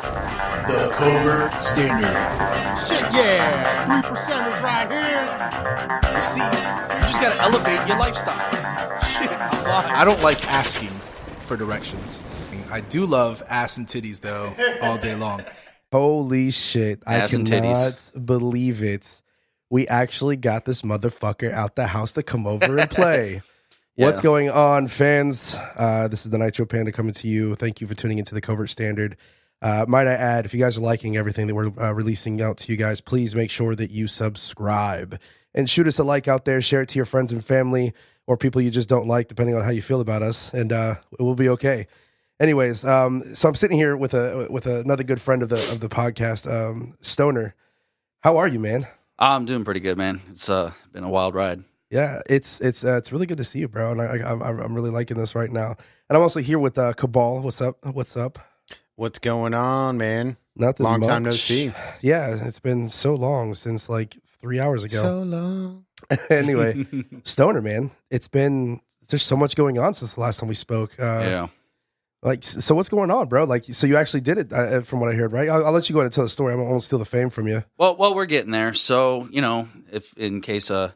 The Covert Standard. Shit, yeah, 3%ers right here. You see, you just gotta elevate your lifestyle. Shit, I don't like asking for directions. I do love ass and titties, though, all day long. Holy shit. Ass I and cannot believe it. We actually got this motherfucker out the house to come over and play. Yeah. What's going on, fans? This is the Nitro Panda coming to you. Thank you for tuning into the Covert Standard. Might I add, if you guys are liking everything that we're releasing out to you guys, please make sure that you subscribe and shoot us a like out there. Share it to your friends and family or people you just don't like, depending on how you feel about us, and it will be okay. Anyways, so I'm sitting here with another good friend of the podcast, Stoner. How are you, man? I'm doing pretty good, man. It's been a wild ride. Yeah, it's really good to see you, bro, and I'm really liking this right now. And I'm also here with Cabal. What's up? What's going on, man? Nothing. Long much. time no see. Yeah, it's been so long since like 3 hours ago. So long. Anyway, Stoner, man, there's so much going on since the last time we spoke. Yeah. Like, so what's going on, bro? Like, so you actually did it, from what I heard, right? I'll let you go ahead and tell the story. I'm almost steal the fame from you. Well, we're getting there. So, if in case those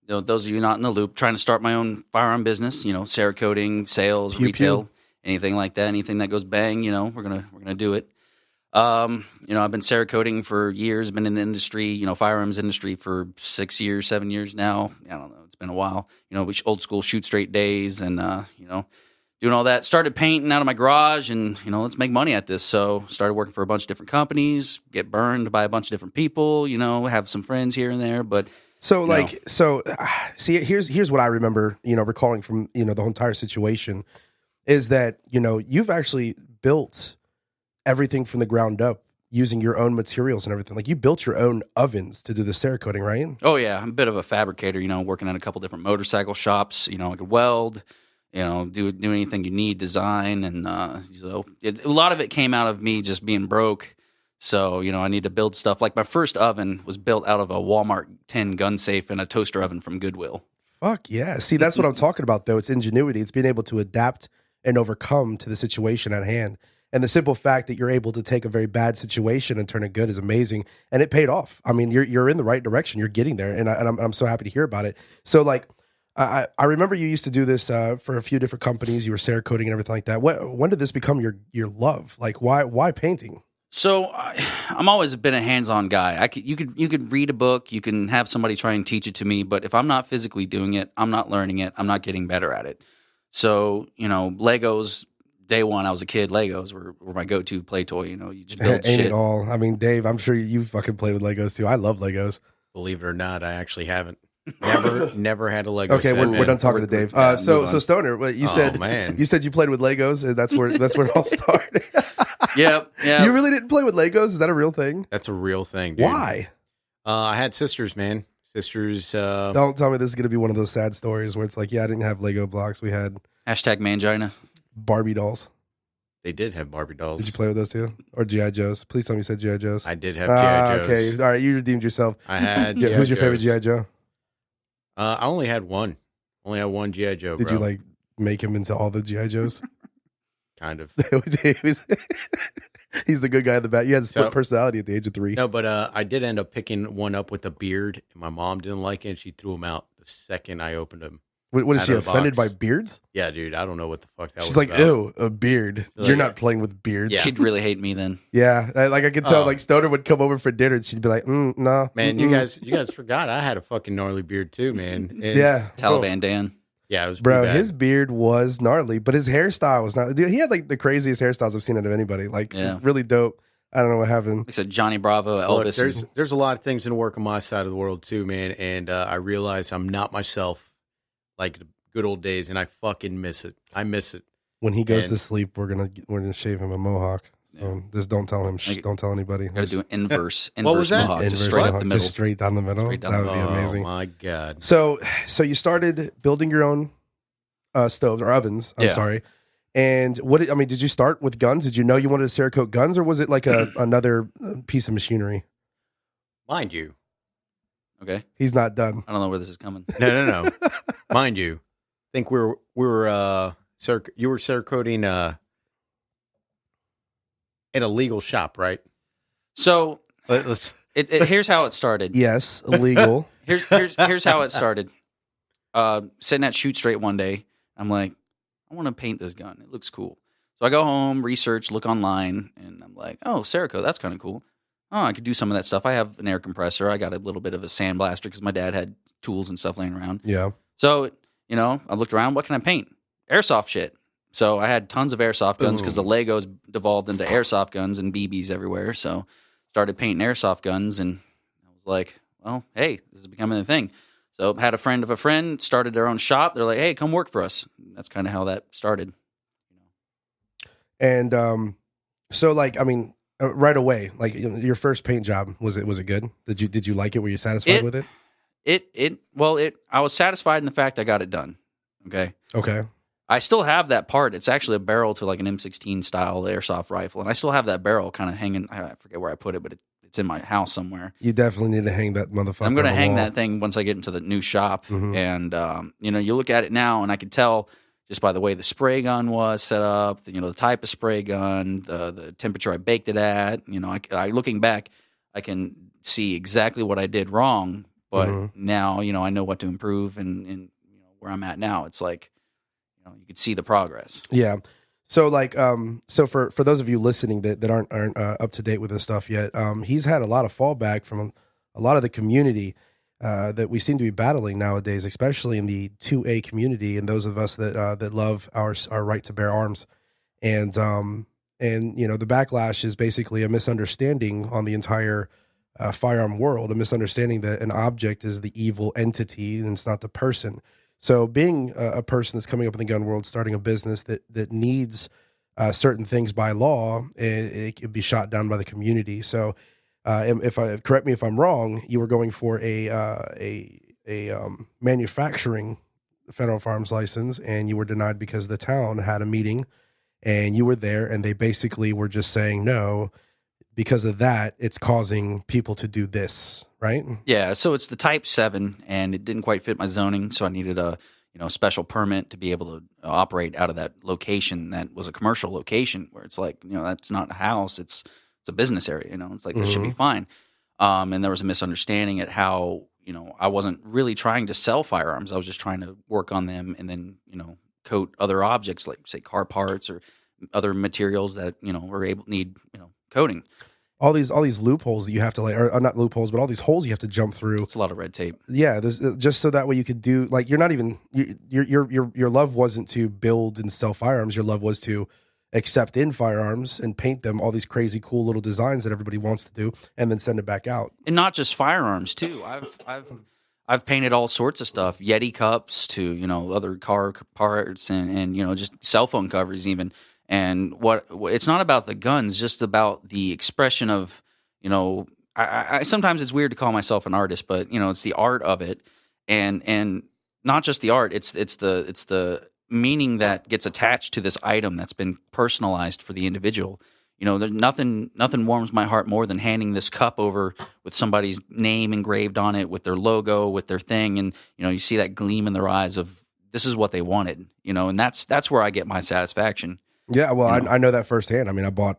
of you not in the loop, trying to start my own firearm business, Cerekoting, sales, Pew, retail, pew. anything like that, anything that goes bang, we're gonna do it. I've been Cerekoting for years, been in the industry, firearms industry for 6 years, 7 years now. I don't know, it's been a while. Old school shoot straight days and doing all that. Started painting out of my garage and, let's make money at this. So started working for a bunch of different companies, get burned by a bunch of different people, have some friends here and there, but see, here's what I remember, recalling from, the whole entire situation is that, you've actually built everything from the ground up using your own materials and everything. Like, you built your own ovens to do the Cerekoting, right? Oh yeah, I'm a bit of a fabricator, working at a couple different motorcycle shops, I could weld, do anything you need, design, and a lot of it came out of me just being broke. So, I need to build stuff. Like, my first oven was built out of a Walmart tin gun safe and a toaster oven from Goodwill. Fuck yeah. See, that's what I'm talking about, though. It's ingenuity. It's being able to adapt and overcome to the situation at hand. And the simple fact that you're able to take a very bad situation and turn it good is amazing. And it paid off. I mean, you're in the right direction. You're getting there. And I'm so happy to hear about it. So, like, I remember you used to do this for a few different companies. You were Cerekoting and everything like that. When did this become your love? Like, why painting? So I'm always been a hands-on guy. You could read a book, you can have somebody try and teach it to me, but if I'm not physically doing it, I'm not learning it, I'm not getting better at it. So, Legos, day one, I was a kid, Legos were my go-to play toy. You just build Ain't shit. it all? I mean, Dave, I'm sure you fucking play with Legos too. I love Legos. Believe it or not, I actually haven't. Never had a Lego. Okay, set, we're done talking to Dave. So Stoner, you said you played with Legos, and that's where it all started. Yeah. You really didn't play with Legos? Is that a real thing? That's a real thing, dude. Why? I had sisters, man. Sisters. Don't tell me this is going to be one of those sad stories where it's like, yeah, I didn't have Lego blocks. We had #mangina. Barbie dolls. They did have Barbie dolls. Did you play with those too? Or G.I. Joes? Please tell me you said G.I. Joes. I did have G.I. Joes. Okay, all right, you redeemed yourself. I had Yeah, who's your favorite G.I. Joe? I only had one. Only had one G.I. Joe, Did bro. you like make him into all the G.I. Joes? Kind of. He's the good guy in the back. You had split personality at the age of 3. No, but I did end up picking one up with a beard, and my mom didn't like it, and she threw him out the second I opened him. What is she offended by beards? Yeah, dude, I don't know what the fuck that was. She's like, about. ew, a beard. You're not playing with beards. Yeah. She'd really hate me then. Yeah, I could tell. Like, Stoner would come over for dinner, and she'd be like, "No, man, you guys forgot I had a fucking gnarly beard too, man." And, yeah, Taliban Dan. Yeah, it was bro. bad. His beard was gnarly, but his hairstyle was not. Dude, he had like the craziest hairstyles I've seen out of anybody. Like, really dope. I don't know what happened. Like I said, Johnny Bravo, Elvis. Look, there's a lot of things in the work on my side of the world too, man, and I realize I'm not myself like the good old days, and I fucking miss it. I miss it. When he goes to sleep, we're gonna shave him a mohawk. Just don't tell him. Don't tell anybody. Got to do an inverse. What was that? Mohawk, Inverse just straight up mohawk, the middle. just straight down the middle. That would be amazing. Oh my god! So you started building your own stoves or ovens. I'm sorry. And did you start with guns? Did you know you wanted to Cerakote guns, or was it like another piece of machinery? Mind you. Okay. He's not done. I don't know where this is coming. No. Mind you, I think you were Cerakoting in a legal shop, right? So Let's. here's how it started. Yes, illegal. Here's how it started. Sitting at Shoot Straight one day, I'm like, I want to paint this gun. It looks cool. So I go home, research, look online, and I'm like, oh, Cerekote, that's kind of cool. Oh, I could do some of that stuff. I have an air compressor. I got a little bit of a sandblaster because my dad had tools and stuff laying around. Yeah. So, I looked around. What can I paint? Airsoft shit. So I had tons of airsoft guns because the Legos devolved into airsoft guns and BBs everywhere. So started painting airsoft guns, and I was like, well, hey, this is becoming a thing. So had a friend of a friend, started their own shop. They're like, hey, come work for us. That's kind of how that started. And so like, I mean, right away, like your first paint job, was it good? Did you like it? Were you satisfied with it? I was satisfied in the fact I got it done. Okay. I still have that part. It's actually a barrel to like an M16 style airsoft rifle, and I still have that barrel kind of hanging. I forget where I put it, but it's in my house somewhere. You definitely need to hang that motherfucker. I'm going to hang wall. that thing once I get into the new shop, and you look at it now, and I can tell just by the way the spray gun was set up, the type of spray gun, the temperature I baked it at. I looking back, I can see exactly what I did wrong, but now I know what to improve, and where I'm at now, it's like you can see the progress. Yeah. So like, so for those of you listening that aren't up to date with this stuff yet, he's had a lot of fallback from a lot of the community that we seem to be battling nowadays, especially in the 2A community and those of us that love our right to bear arms, and the backlash is basically a misunderstanding on the entire firearm world, a misunderstanding that an object is the evil entity and it's not the person. So being a person that's coming up in the gun world, starting a business that needs certain things by law, it could be shot down by the community. So correct me if I'm wrong, you were going for a manufacturing federal firearms license, and you were denied because the town had a meeting, and you were there, and they basically were just saying no. Because of that, it's causing people to do this, right? Yeah, so it's the Type 7, and it didn't quite fit my zoning, so I needed a special permit to be able to operate out of that location that was a commercial location where it's like, that's not a house, it's a business area, it's like, this should be fine. And there was a misunderstanding at how, I wasn't really trying to sell firearms. I was just trying to work on them and then, coat other objects like, say, car parts or other materials that, need coating. All these loopholes that you have to or not loopholes, but all these holes you have to jump through. It's a lot of red tape. Yeah, there's just so that way you could do, like, you're not even your love wasn't to build and sell firearms. Your love was to accept in firearms and paint them all these crazy cool little designs that everybody wants to do, and then send it back out. And not just firearms too. I've painted all sorts of stuff, Yeti cups to other car parts and just cell phone covers even. And what it's not about the guns, just about the expression of, I sometimes it's weird to call myself an artist, but it's the art of it, and not just the art. It's the meaning that gets attached to this item that's been personalized for the individual. There's nothing warms my heart more than handing this cup over with somebody's name engraved on it, with their logo, with their thing, and you see that gleam in their eyes of this is what they wanted. And that's where I get my satisfaction. Yeah, well, I know that firsthand. I mean, I bought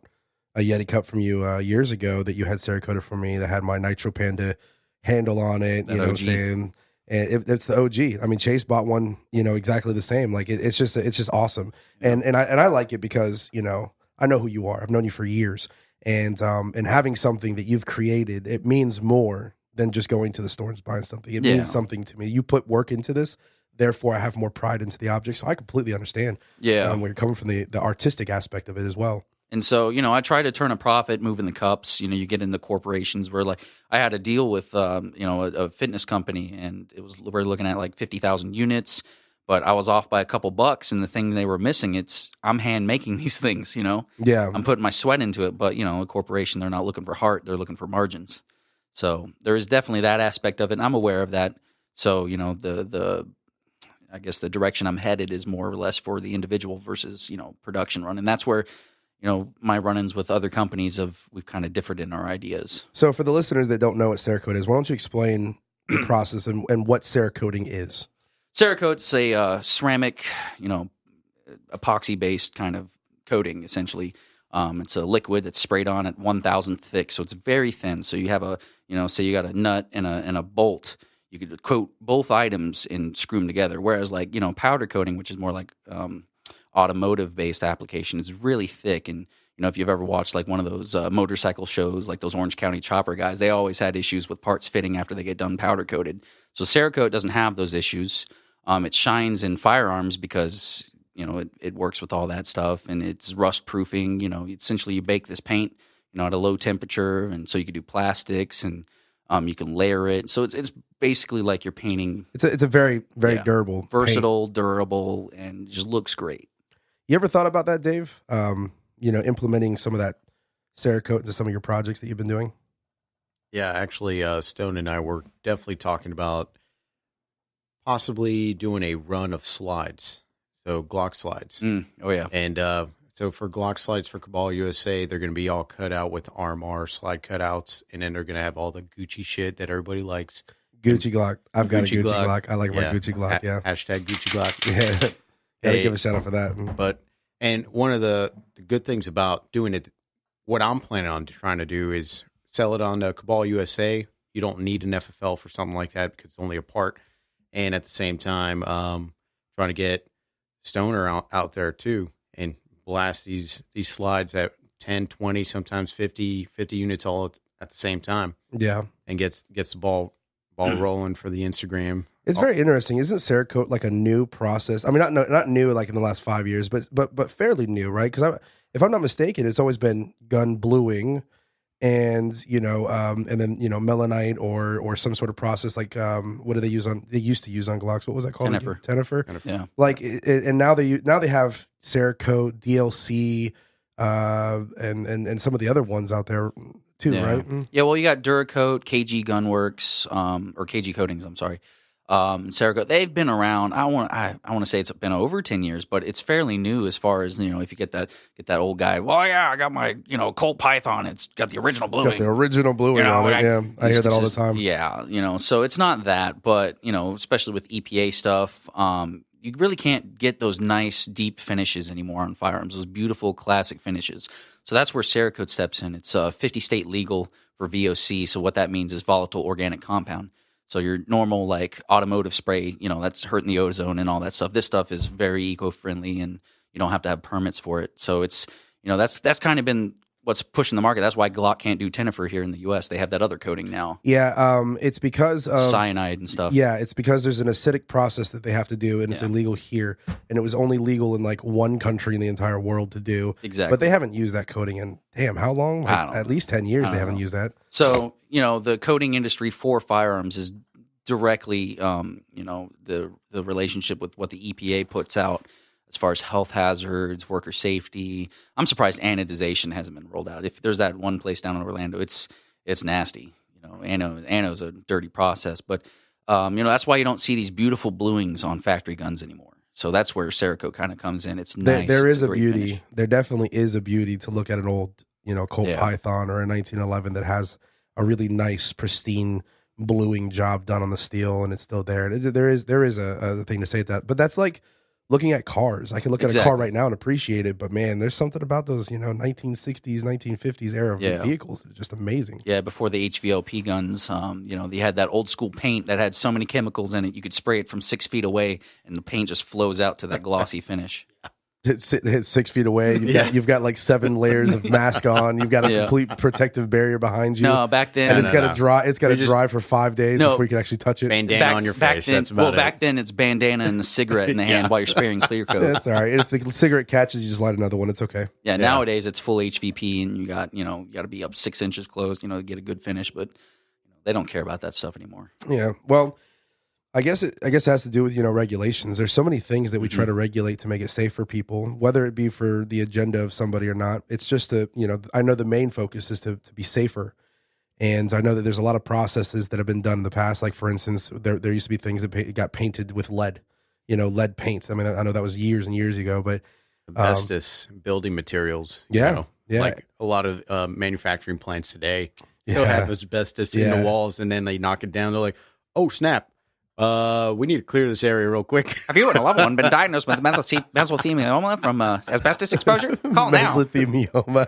a Yeti cup from you years ago that you had Cerekote for me that had my Nitro Panda handle on it. You know what I'm saying? And it's the OG. I mean, Chase bought one, exactly the same. Like it's just awesome. Yeah. And I like it because I know who you are. I've known you for years, and having something that you've created, it means more than just going to the store and buying something. It means something to me. You put work into this. Therefore, I have more pride into the object. So I completely understand where you're coming from, the artistic aspect of it as well. And so, I try to turn a profit moving the cups. You get into corporations where, like, I had a deal with, a fitness company, and we're looking at like 50,000 units, but I was off by a couple bucks, and the thing they were missing, I'm hand making these things, Yeah. I'm putting my sweat into it, but, a corporation, they're not looking for heart, they're looking for margins. So there is definitely that aspect of it, and I'm aware of that. So, I guess the direction I'm headed is more or less for the individual versus, production run. And that's where, my run-ins with other companies we've kind of differed in our ideas. So for the listeners that don't know what Cerekote is, why don't you explain the process and what Cerekoting is? Cerekote's a ceramic, epoxy-based kind of coating, essentially, It's a liquid that's sprayed on at 1,000th thick, so it's very thin. So you have a, say you got a nut and a bolt. You could coat both items and screw them together. Whereas like, powder coating, which is more like automotive based application, is really thick. And, if you've ever watched like one of those motorcycle shows, like those Orange County chopper guys, they always had issues with parts fitting after they get done powder coated. So Cerekote doesn't have those issues. It shines in firearms because it works with all that stuff, and it's rust proofing. Essentially you bake this paint, at a low temperature, and so you can do plastics, and you can layer it. So it's basically like you're painting. It's a very durable, versatile, durable, and just looks great. You ever thought about that, Dave? Implementing some of that Cerekote into some of your projects that you've been doing? Yeah, actually, Stone and I were definitely talking about possibly doing a run of slides. So Glock slides. Oh, yeah. And so for Glock slides for Cabal USA, they're going to be all cut out with RMR slide cutouts, and then they're going to have all the Gucci shit that everybody likes. Gucci Glock. I've got a Gucci Glock. I like my Gucci Glock, yeah. Hashtag Gucci Glock. Yeah. Gotta give a shout out for that. And one of the good things about doing it, what I'm planning on trying to do is sell it on Cabal USA. You don't need an FFL for something like that because it's only a part. And at the same time, trying to get Stoner out there too and blast these slides at 10, 20, sometimes 50 units all at the same time. Yeah. And gets the ball rolling for the Instagram. It's very interesting. Isn't Cerekote like a new process? I mean, not new like in the last 5 years, but fairly new, right? Because if I'm not mistaken, it's always been gun bluing, and and then melanite or some sort of process like what do they use on? They used to use on Glocks. What was that called? Tenifer. Yeah. Like and now they have Cerekote, DLC, and some of the other ones out there too, right? Yeah. Well, you got Duracoat, KG Gunworks, or KG Coatings. I'm sorry. Cerekote, they've been around. I want to say it's been over 10 years, but it's fairly new as far as, if you get that old guy, well, yeah, I got my, Colt Python. It's got the original bluing. Got the original bluing on it. Yeah. I hear that all the time. Yeah. So it's not that, but, especially with EPA stuff, you really can't get those nice deep finishes anymore on firearms, those beautiful classic finishes. So that's where Cerekote steps in. It's 50 state legal for VOC. So what that means is volatile organic compound. So your normal like automotive spray, that's hurting the ozone and all that stuff. This stuff is very eco-friendly, and you don't have to have permits for it. So it's, that's kind of been what's pushing the market. That's why Glock can't do Tenifer here in the U.S. They have that other coating now. Yeah, it's because of cyanide and stuff. Yeah, it's because there's an acidic process that they have to do, and it's illegal here. And it was only legal in like one country in the entire world to do. Exactly. But they haven't used that coating in how long? Like, at least 10 years they haven't used that. So the coating industry for firearms is directly, the relationship with what the EPA puts out as far as health hazards, worker safety. I'm surprised anodization hasn't been rolled out. If there's that one place down in Orlando, it's nasty. Ano's a dirty process, but that's why you don't see these beautiful bluings on factory guns anymore. So that's where Cerekote kind of comes in. It's nice. There is a beauty. finish. There definitely is a beauty to look at an old, Colt Python or a 1911 that has a really nice, pristine bluing job done on the steel, and it's still there. There is a thing to say that, but that's like looking at cars. I can look at a car right now and appreciate it, but man, there's something about those 1960s, 1950s era vehicles that are just amazing. Yeah, before the HVLP guns, they had that old school paint that had so many chemicals in it, you could spray it from 6 feet away, and the paint just flows out to that glossy finish. Hit 6 feet away. You've got like 7 layers of mask on. You've got a complete protective barrier behind you. No, back then, and it's got to dry. It's got to dry for 5 days before you can actually touch it. Bandana on your face. That's about it. Back then, it's bandana and a cigarette in the hand while you're spraying clear coat. That's all right. And if the cigarette catches, you just light another one. It's okay. Yeah. Nowadays, it's full HVP, and you got to be up 6 inches closed, to get a good finish. But they don't care about that stuff anymore. Yeah. Well, I guess it has to do with regulations. There's so many things that we try to regulate to make it safe for people, whether it be for the agenda of somebody or not. It's just I know the main focus is to be safer, and I know that there's a lot of processes that have been done in the past. Like for instance, there used to be things that got painted with lead, lead paints. I mean, I know that was years and years ago, but asbestos building materials. Like a lot of manufacturing plants today still have asbestos in the walls, and then they knock it down. They're like, oh snap. We need to clear this area real quick. Have you and a loved one been diagnosed with mesothelioma from asbestos exposure? Call now. Mesothelioma.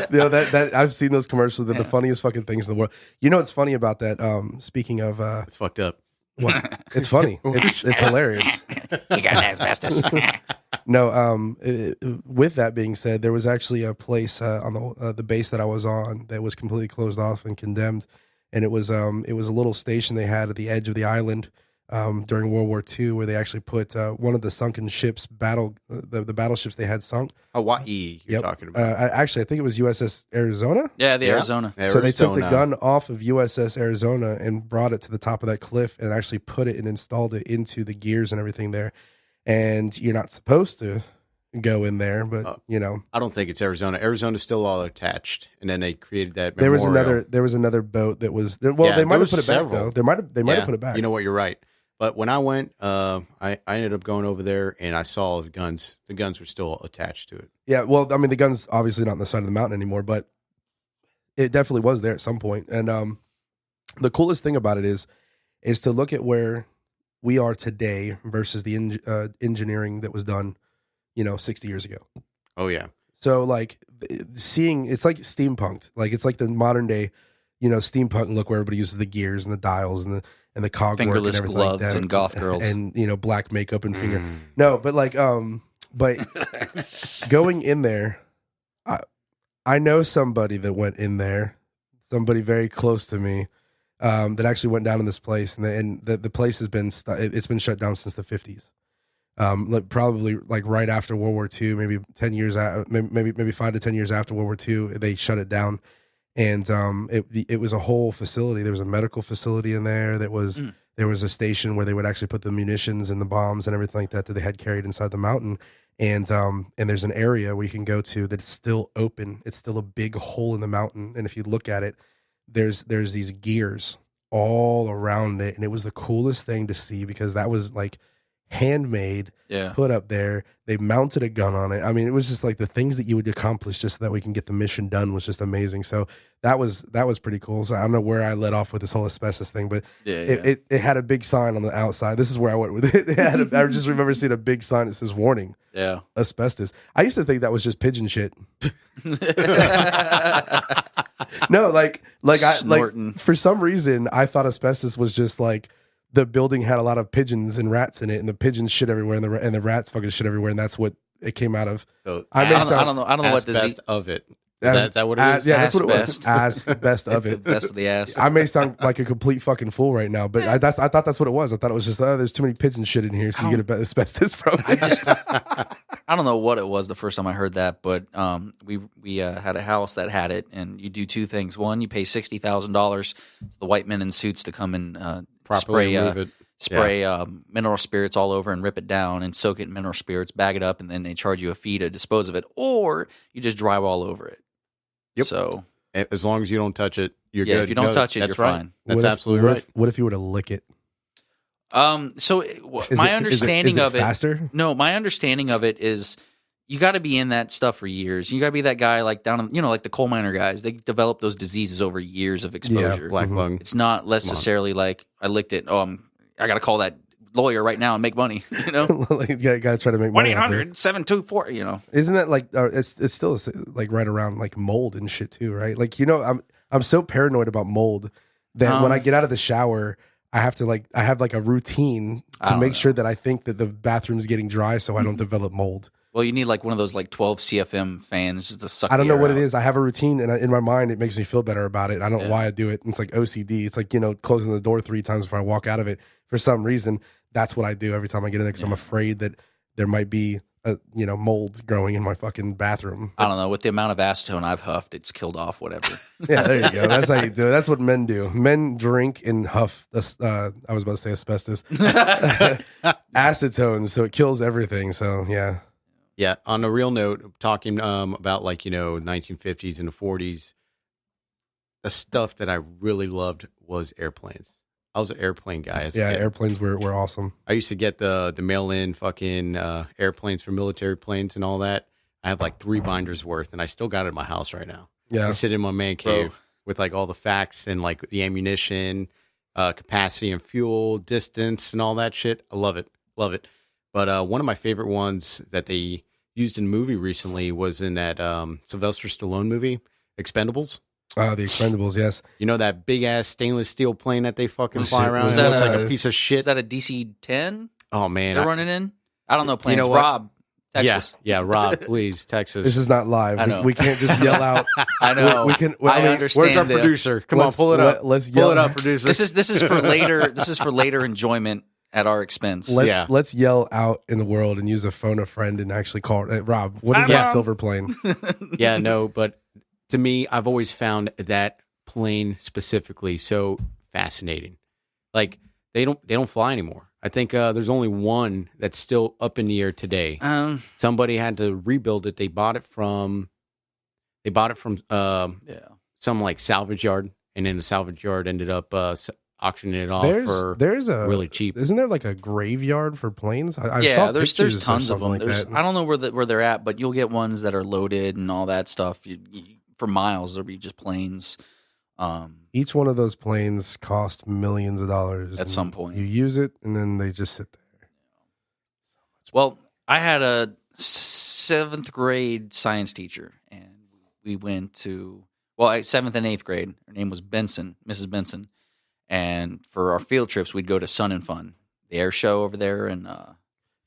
That I've seen those commercials. They're the funniest fucking things in the world. You know what's funny about that? Speaking of, It's fucked up. what? It's funny. It's hilarious. You got asbestos. No, with that being said, there was actually a place on the base that I was on that was completely closed off and condemned, and it was a little station they had at the edge of the island during World War II, where they actually put one of the sunken ships, the battleships they had sunk. Hawaii, you're talking about. I think it was USS Arizona. Yeah, the Arizona. So they took the gun off of USS Arizona and brought it to the top of that cliff and actually put it and installed it into the gears and everything there. And you're not supposed to go in there, but I don't think it's Arizona. Arizona's still all attached, and then they created that memorial. There was another boat that was there. Well, they might have put it back though. They might have put it back. You know what? You're right. But when I went, I ended up going over there, and I saw the guns. The guns were still attached to it. Yeah, well, I mean, the gun's obviously not on the side of the mountain anymore, but it definitely was there at some point. And the coolest thing about it is to look at where we are today versus the engineering that was done, 60 years ago. Oh yeah. So like seeing, it's like steampunked, like it's like the modern day, steampunk look where everybody uses the gears and the dials and the cog fingerless work and gloves like that, and goth girls and black makeup and finger. No, but like but going in there, I know somebody that went in there, somebody very close to me. That actually went down in this place, and the place has been it's been shut down since the 50s. Probably like right after World War II, maybe 10 years maybe 5 to 10 years after World War II, they shut it down, and it was a whole facility. There was a medical facility in there. There was a station where they would actually put the munitions and the bombs and everything like that they had carried inside the mountain. And there's an area where you can go to that's still open. It's still a big hole in the mountain, and if you look at it, there's these gears all around it, and it was the coolest thing to see because that was like handmade, put up there. They mounted a gun on it. I mean, it was just like the things that you would accomplish just so that we can get the mission done was just amazing. So that was pretty cool. So I don't know where I led off with this whole asbestos thing, but it had a big sign on the outside. This is where I went with it. I just remember seeing a big sign that says warning. Yeah, asbestos. I used to think that was just pigeon shit. No, like for some reason I thought asbestos was just like the building had a lot of pigeons and rats in it, and the pigeons shit everywhere, and the rats fucking shit everywhere, and that's what it came out of. So I don't know what best of it. Is that what it is? Yeah, that's what it was. As best of it. Best of the ass. I may sound like a complete fucking fool right now, but I thought that's what it was. I thought it was just there's too many pigeon shit in here, so you get asbestos from it. I don't know what it was the first time I heard that, but we had a house that had it, and you do two things. One, you pay $60,000 to the white men in suits to come and spray mineral spirits all over and rip it down and soak it in mineral spirits, bag it up, and then they charge you a fee to dispose of it, or you just drive all over it. Yep. So as long as you don't touch it, you're good. If you don't touch it, you're fine. That's absolutely right. What if you were to lick it? So my understanding of it, faster? No, my understanding of it is you got to be in that stuff for years. You got to be that guy like down, like the coal miner guys. They develop those diseases over years of exposure. Black lung. It's not necessarily like I licked it. I got to call that lawyer right now and make money. You got to try to make money. 1-800-724. Isn't that like it's still like right around like mold and shit too, right? Like I'm so paranoid about mold that when I get out of the shower, I have a routine to make sure that I think that the bathroom's getting dry so I don't develop mold. Well, you need like one of those like 12 CFM fans just to suck. I don't know what it is. I have a routine, and in my mind, it makes me feel better about it. I don't know why I do it. It's like OCD. It's like closing the door 3 times before I walk out of it. For some reason, that's what I do every time I get in there because I'm afraid that there might be mold growing in my fucking bathroom. I don't know. With the amount of acetone I've huffed, it's killed off whatever. Yeah, there you go. That's how you do it. That's what men do. Men drink and huff. I was about to say asbestos. Acetone, so it kills everything. So yeah. Yeah. On a real note, talking about 1950s and the 40s, the stuff that I really loved was airplanes. I was an airplane guy. As a kid. Airplanes were awesome. I used to get the mail-in fucking airplanes for military planes and all that. I have 3 binders worth, and I still got it in my house right now. Yeah, I sit in my man cave with all the facts and the ammunition, capacity and fuel, distance, and all that shit. I love it. Love it. But one of my favorite ones that they used in a movie recently was in that Sylvester Stallone movie, Expendables. The Expendables, yes. You know that big ass stainless steel plane that they fucking fly around? Was It that looks like a- a piece of shit. Is that a DC-10 Oh man, they're running in? I don't know planes. You know what? Rob, Texas. Yeah, Rob, please, Texas. This is not live. I know. We can't just yell out. I know. We can. I mean, understand. Where's our the- producer? Come on, pull it up. Let's Pull yell it up, producer. This is for later. This is for later enjoyment at our expense. Let's yell out in the world and use a phone a friend and actually call. Rob, what is that silver plane? Yeah, no, but to me, I've always found that plane specifically so fascinating. Like they don't fly anymore. I think there's only one that's still up in the air today. Somebody had to rebuild it. They bought it from some like salvage yard, and then the salvage yard ended up auctioning it off for There's a really cheap. Isn't there like a graveyard for planes? I Yeah, saw there's pictures or tons of something them. like that. I don't know where they're at, but you'll get ones that are loaded and all that stuff. For miles, there'll be just planes. Each one of those planes cost millions of dollars At some point. You use it, and then they just sit there. Well, I had a 7th grade science teacher, and we went to 7th and 8th grade. Her name was Benson, Mrs. Benson, and for our field trips, we'd go to Sun and Fun, the air show over there, and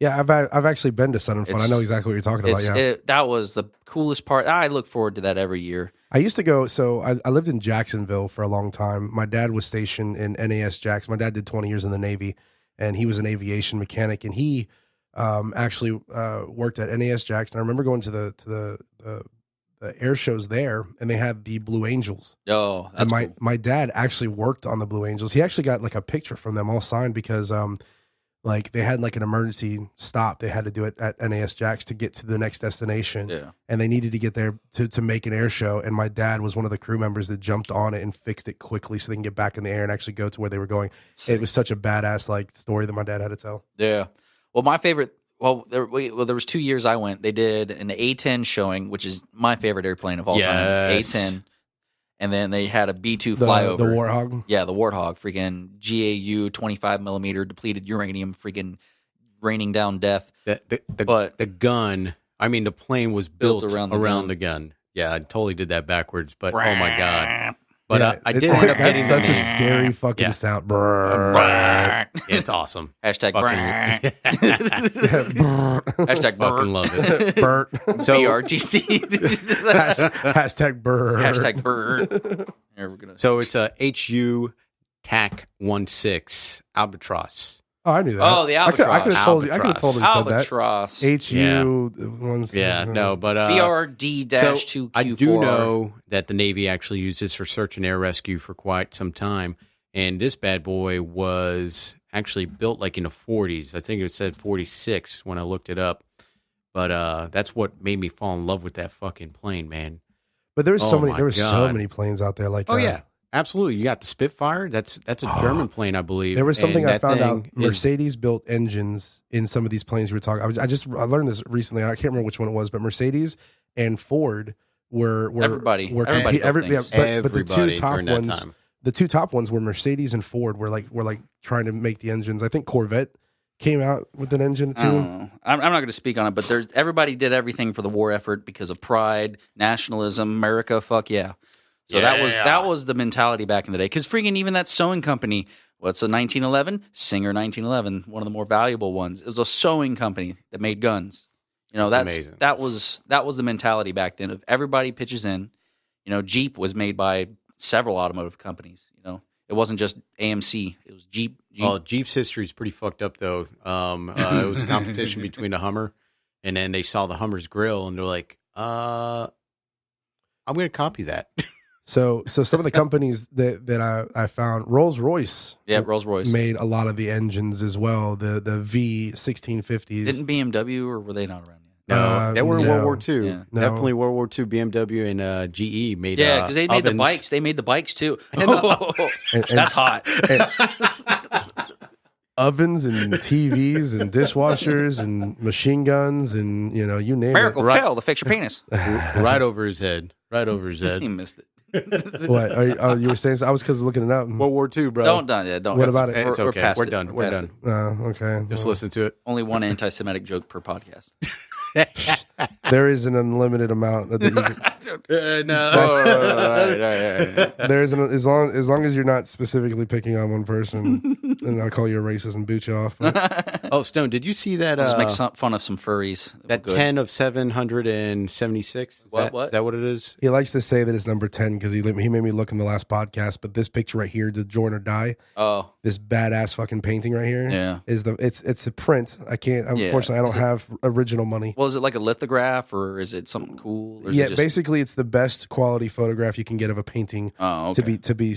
Yeah, I've actually been to Sun and Fun. I know exactly what you're talking about. Yeah, that was the coolest part. I look forward to that every year. I used to go. So I lived in Jacksonville for a long time. My dad was stationed in NAS Jackson. My dad did 20 years in the Navy, and he was an aviation mechanic. And he actually worked at NAS Jackson. I remember going to the air shows there, and they had the Blue Angels. Oh, that's and cool. my dad actually worked on the Blue Angels. He actually got like a picture from them all signed because like they had like an emergency stop. They had to do it at NAS Jax to get to the next destination. Yeah. And they needed to get there to make an air show. And my dad was one of the crew members that jumped on it and fixed it quickly so they can get back in the air and actually go to where they were going. It was such a badass like story that my dad had to tell. Yeah. Well, my favorite. Well, there was 2 years I went. They did an A-10 showing, which is my favorite airplane of all time. A-10. And then they had a B-2 flyover. The Warthog? Yeah, the Warthog. Freaking GAU 25 millimeter depleted uranium. Freaking raining down death. The gun. I mean, the plane was built around gun. the gun. Yeah, I totally did that backwards. But oh my god! But Yeah, I did end up that's getting such a scary fucking Yeah. sound. It's awesome. Hashtag Fucking- Hashtag Fucking love it. Burt. So BRGD. Hashtag Burt. Hashtag bird. Here, we're gonna. so it's a HU TAC 16 Albatross. Oh, I knew that. Oh, the Albatross. I could have told you. I could have told him said that. Albatross. HU ones. Yeah, no, but BRD-2Q4. I do know that the Navy actually used this for search and air rescue for quite some time, and this bad boy was actually built like in the 40s. I think it said 46 when I looked it up. But that's what made me fall in love with that fucking plane, man. But there was Oh so many. my There were so God. many planes out there like Oh that. yeah, absolutely. You got the Spitfire. That's a German plane, I believe. There was something and I that found out. thing is- Mercedes built engines in some of these planes we were talking. I learned this recently. I can't remember which one it was, but Mercedes and Ford were Everybody built but the Everybody two top during that ones. time. The two top ones were Mercedes and Ford. Were like trying to make the engines. I think Corvette came out with an engine I don't too. know. I'm not going to speak on it, but everybody did everything for the war effort because of pride, nationalism, America. Fuck yeah. So that was the mentality back in the day. Because freaking even that sewing company, what's a 1911? Singer 1911, one of the more valuable ones. It was a sewing company that made guns. You know, That's amazing. that was the mentality back then of everybody pitches in. You know, Jeep was made by several automotive companies. You know, it wasn't just AMC. It was Jeep. Oh, Jeep's history is pretty fucked up, though. It was a competition between the Hummer, and then they saw the Hummer's grill, and they're like, I'm going to copy that. So some of the companies that I found, Rolls Royce. Yeah, Rolls-Royce. made a lot of the engines as well. The V1650s. Didn't BMW, or were they not around yet? No, they were in no. World War II. Yeah. No. Definitely World War II. BMW and GE made Yeah, because they made the ovens. bikes. They made the bikes too. And- That's hot. ovens and TVs and dishwashers and machine guns and you name Miracle it. Right. pill to fix your penis. right over his head. Right over his head. He missed it. What? You were saying? I was because looking it up. World War II, bro. Don't. What about it? It's We're okay. past We're it. done. We're We're past done. Okay. Just well, listen to it. Only one anti-Semitic joke per podcast. There is an unlimited amount that you can, No. Right. there's an as long as you're not specifically picking on one person, and I'll call you a racist and boot you off. But Oh, Stone, did you see that? Just make fun of some furries. That Good. 10 of 776. What? Is that what it is? he likes to say that it's number 10 because he made me look in the last podcast. But this picture right here, the Join or Die, Oh, this badass fucking painting right here, yeah. is it's a print. I can't. Unfortunately, I don't have original money. Well, is it like a lithograph or is it something cool? Or is Yeah, it just... basically, it's the best quality photograph you can get of a painting Oh, okay. to be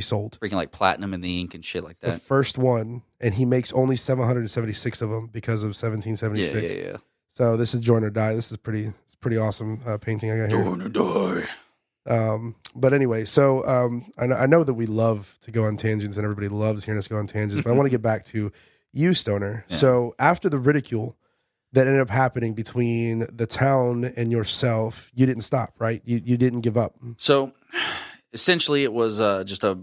sold. Freaking like platinum in the ink and shit like The that. first one, and he makes only 776 of them because of 1776. Yeah. So this is Join or Die. This is pretty awesome painting I got here. Join or die. But anyway, so I know that we love to go on tangents, and everybody loves hearing us go on tangents. But I want to get back to you, Stoner. Yeah. So after the ridicule that ended up happening between the town and yourself, you didn't stop, right? You didn't give up. So essentially, it was just a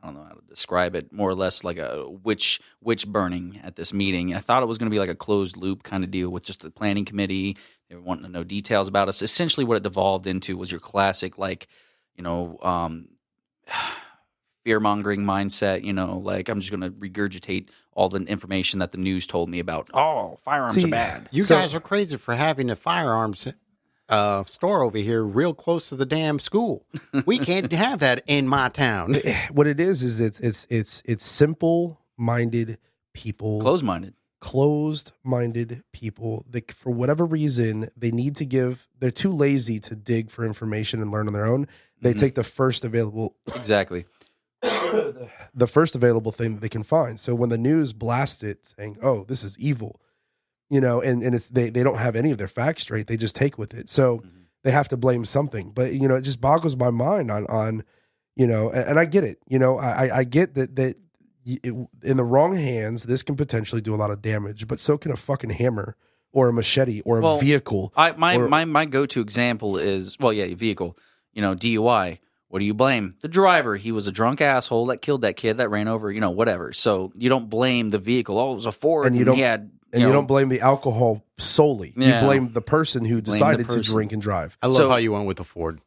I don't know how to describe it. More or less like a witch burning at this meeting. I thought it was going to be like a closed loop kind of deal with just the planning committee. They were wanting to know details about us. Essentially, what it devolved into was your classic, like, fear-mongering mindset. Like I'm just going to regurgitate all the information that the news told me about. Oh, firearms are bad. You guys are crazy for having a firearms store over here real close to the damn school. We can't have that in my town. What it is it's simple-minded people, closed-minded people that for whatever reason they're too lazy to dig for information and learn on their own. They take the first available Exactly. the first available thing that they can find. So when the news blasts it saying, "Oh, this is evil," and it's they don't have any of their facts straight, they just take with it. So they have to blame something. But it just boggles my mind on and I get it. I get that in the wrong hands, this can potentially do a lot of damage, but so can a fucking hammer or a machete or a vehicle. My go-to example is, vehicle, DUI. What do you blame? The driver. He was a drunk asshole that killed that kid that ran over, whatever. So you don't blame the vehicle. Oh, it was a Ford and you don't blame the alcohol solely. Yeah. You blame the person who decided to drink and drive. I love how you went with the Ford.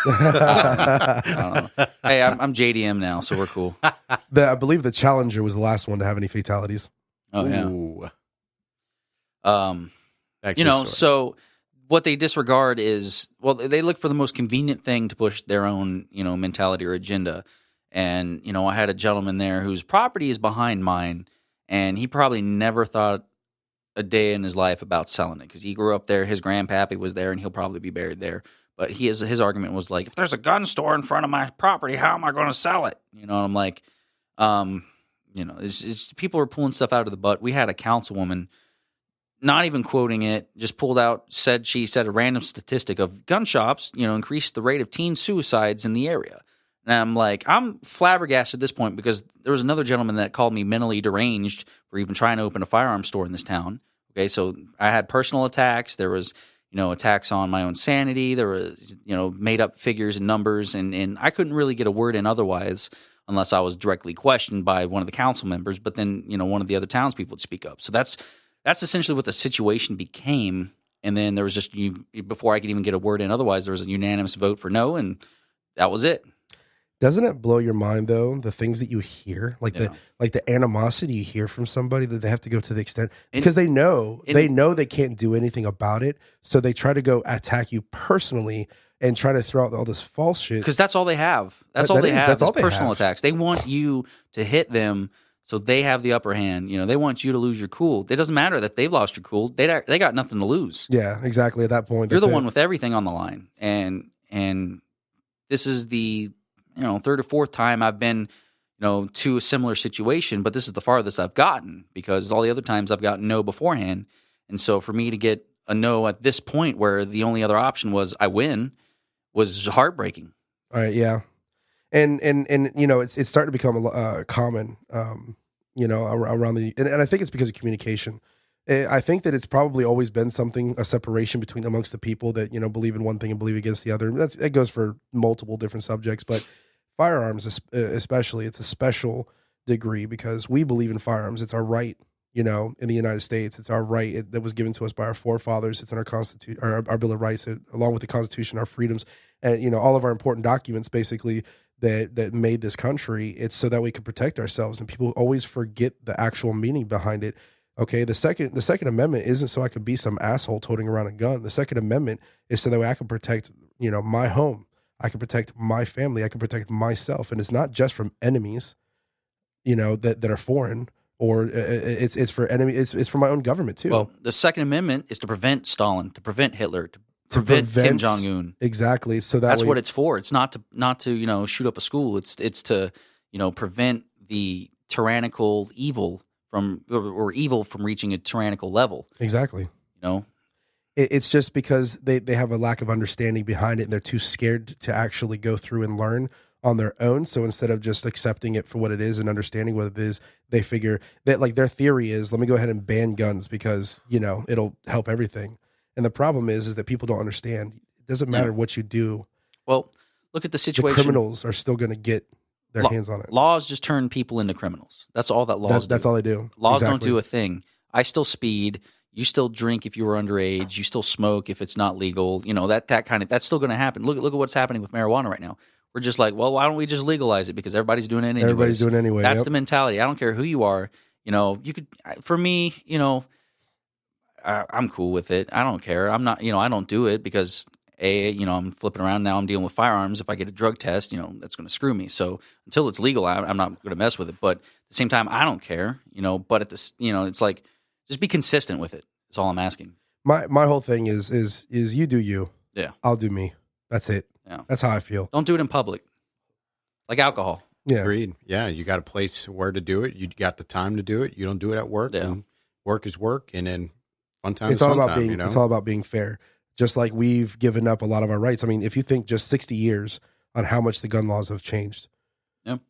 I don't know. Hey, I'm JDM now, so we're cool. I believe the Challenger was the last one to have any fatalities. Oh, yeah. Ooh. So what they disregard is, they look for the most convenient thing to push their own, mentality or agenda. And, I had a gentleman there whose property is behind mine, and he probably never thought a day in his life about selling it because he grew up there. His grandpappy was there, and he'll probably be buried there. But his argument was like, if there's a gun store in front of my property, how am I going to sell it? And I'm like, it's people are pulling stuff out of the butt. We had a councilwoman, not even quoting it, just she said a random statistic of gun shops, increased the rate of teen suicides in the area. And I'm like, I'm flabbergasted at this point because there was another gentleman that called me mentally deranged for even trying to open a firearms store in this town. Okay, so I had personal attacks. There was, attacks on my own sanity. There was, made up figures and numbers, and I couldn't really get a word in otherwise unless I was directly questioned by one of the council members. But then, one of the other townspeople would speak up. So that's essentially what the situation became. And then there was just before I could even get a word in otherwise, there was a unanimous vote for no, and that was it. Doesn't it blow your mind though, the things that you hear, the animosity you hear from somebody that they have to go to the extent because they know they can't do anything about it, so they try to go attack you personally and try to throw out all this false shit because that's all they have. That's all they have. Personal attacks. They want you to hit them, so they have the upper hand. They want you to lose your cool. It doesn't matter that they've lost your cool. They got nothing to lose. Yeah, exactly. At that point, you're the one with everything on the line, and this is the third or fourth time I've been, to a similar situation, but this is the farthest I've gotten because all the other times I've gotten no beforehand. And so for me to get a no at this point where the only other option was I win was heartbreaking. All right. Yeah. And it's starting to become common, around and I think it's because of communication. I think that it's probably always been a separation between amongst the people that, believe in one thing and believe against the other. That goes for multiple different subjects, but firearms especially, it's a special degree because we believe in firearms. It's our right, in the United States. It's our right that was given to us by our forefathers. It's in our Constitution, our Bill of Rights, along with the Constitution, our freedoms, and, all of our important documents, basically, that made this country. It's so that we can protect ourselves, and people always forget the actual meaning behind it. Okay, the Second Amendment isn't so I could be some asshole toting around a gun. The Second Amendment is so that way I can protect, my home. I can protect my family. I can protect myself, and it's not just from enemies, that are foreign, or it's for enemy. It's for my own government too. Well, the Second Amendment is to prevent Stalin, to prevent Hitler, to prevent Kim Jong Un. Exactly. So that's what it's for. It's not to shoot up a school. It's to prevent the tyrannical evil from reaching a tyrannical level. Exactly. It's just because they have a lack of understanding behind it, and they're too scared to actually go through and learn on their own. So instead of just accepting it for what it is and understanding what it is, they figure that, like, their theory is, let me go ahead and ban guns because, it'll help everything. And the problem is that people don't understand. It doesn't matter what you do. Well, look at the situation. The criminals are still going to get their hands on it. Laws just turn people into criminals. That's all that laws do. That's all they do. Laws don't do a thing. I still speed. You still drink if you were underage. You still smoke if it's not legal. That's still going to happen. Look at what's happening with marijuana right now. We're just like, well, why don't we just legalize it? Because everybody's doing it anyway. Everybody's doing it anyway. That's the mentality. I don't care who you are. You could, for me, I'm cool with it. I don't care. I'm not, I don't do it because I'm flipping around now. I'm dealing with firearms. If I get a drug test, that's going to screw me. So until it's legal, I'm not going to mess with it. But at the same time, I don't care, but at this, it's like, just be consistent with it. That's all I'm asking. My whole thing is you do you. Yeah. I'll do me. That's it. Yeah. That's how I feel. Don't do it in public. Like alcohol. Yeah. Agreed. Yeah. You got a place where to do it. You got the time to do it. You don't do it at work. Yeah. And work is work. And then fun time it's is all fun about time, being, it's all about being fair. Just like we've given up a lot of our rights. I mean, if you think just 60 years on how much the gun laws have changed,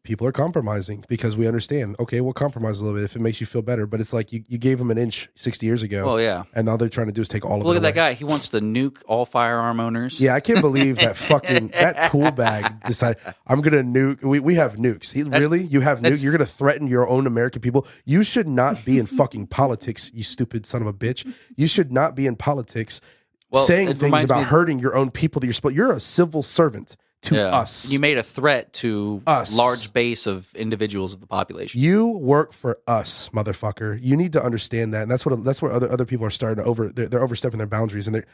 people are compromising because we understand, okay, we'll compromise a little bit if it makes you feel better. But it's like you gave them an inch 60 years ago. Well, yeah. And all they're trying to do is take all of it Look at away. that guy. He wants to nuke all firearm owners. Yeah, I can't believe that that tool bag decided, I'm going to nuke. We have nukes. Really? You have nukes? You're going to threaten your own American people? You should not be in fucking politics, you stupid son of a bitch. You should not be in politics saying things about hurting your own people that you're a civil servant to us. You made a threat to a large base of individuals of the population. You work for us, motherfucker. You need to understand that, and that's what other people are starting to they're overstepping their boundaries, and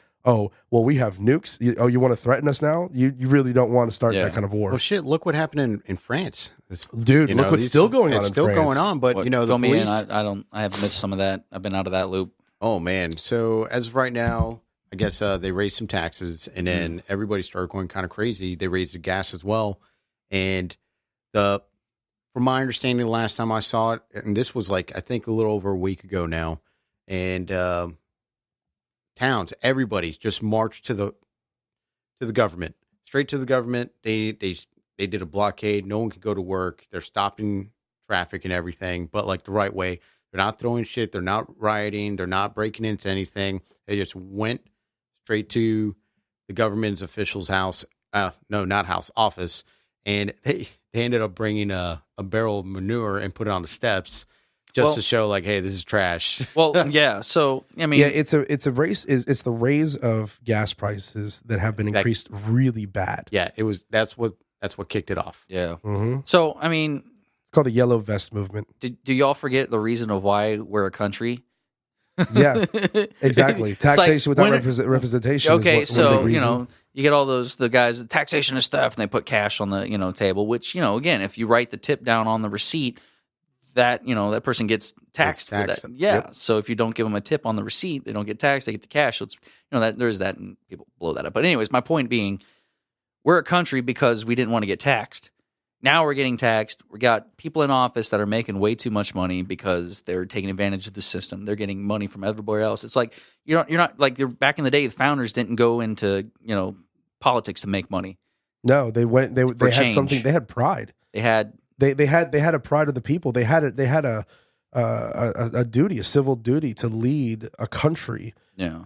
we have nukes. You want to threaten us now? You really don't want to start that kind of war. Well, shit. Look what happened in France, dude. Look what's still going on. It's still going on, but the fill me police. in. I have missed some of that. I've been out of that loop. Oh man. So as of right now, I guess they raised some taxes, and then everybody started going kind of crazy. They raised the gas as well, and from my understanding, the last time I saw it, and this was like I think a little over a week ago now, and towns, everybody just marched to the government, straight to the government. They did a blockade. No one could go to work. They're stopping traffic and everything, but like the right way. They're not throwing shit. They're not rioting. They're not breaking into anything. They just went straight to the government's official's house. Office. And they ended up bringing a barrel of manure and put it on the steps just to show like, hey, this is trash. Well, yeah. So, I mean, it's a race. It's the raise of gas prices that have been increased really bad. Yeah, that's what kicked it off. Yeah. Mm-hmm. So, I mean, it's called the yellow vest movement. Do y'all forget the reason of why we're a country? Yeah, exactly. Taxation without representation. Okay, is one big reason. You get all the guys, the taxation is stuff, and they put cash on the table. Which again, if you write the tip down on the receipt, that that person gets taxed for that. Yeah. Yep. So if you don't give them a tip on the receipt, they don't get taxed. They get the cash. So it's that there is that, and people blow that up. But anyways, my point being, we're a country because we didn't want to get taxed. Now we're getting taxed. We got people in office that are making way too much money because they're taking advantage of the system. They're getting money from everybody else. It's like you're not like back in the day. The founders didn't go into politics to make money. No, they went. They had change. something. They had pride. They had a pride of the people. They had a a duty, a civil duty to lead a country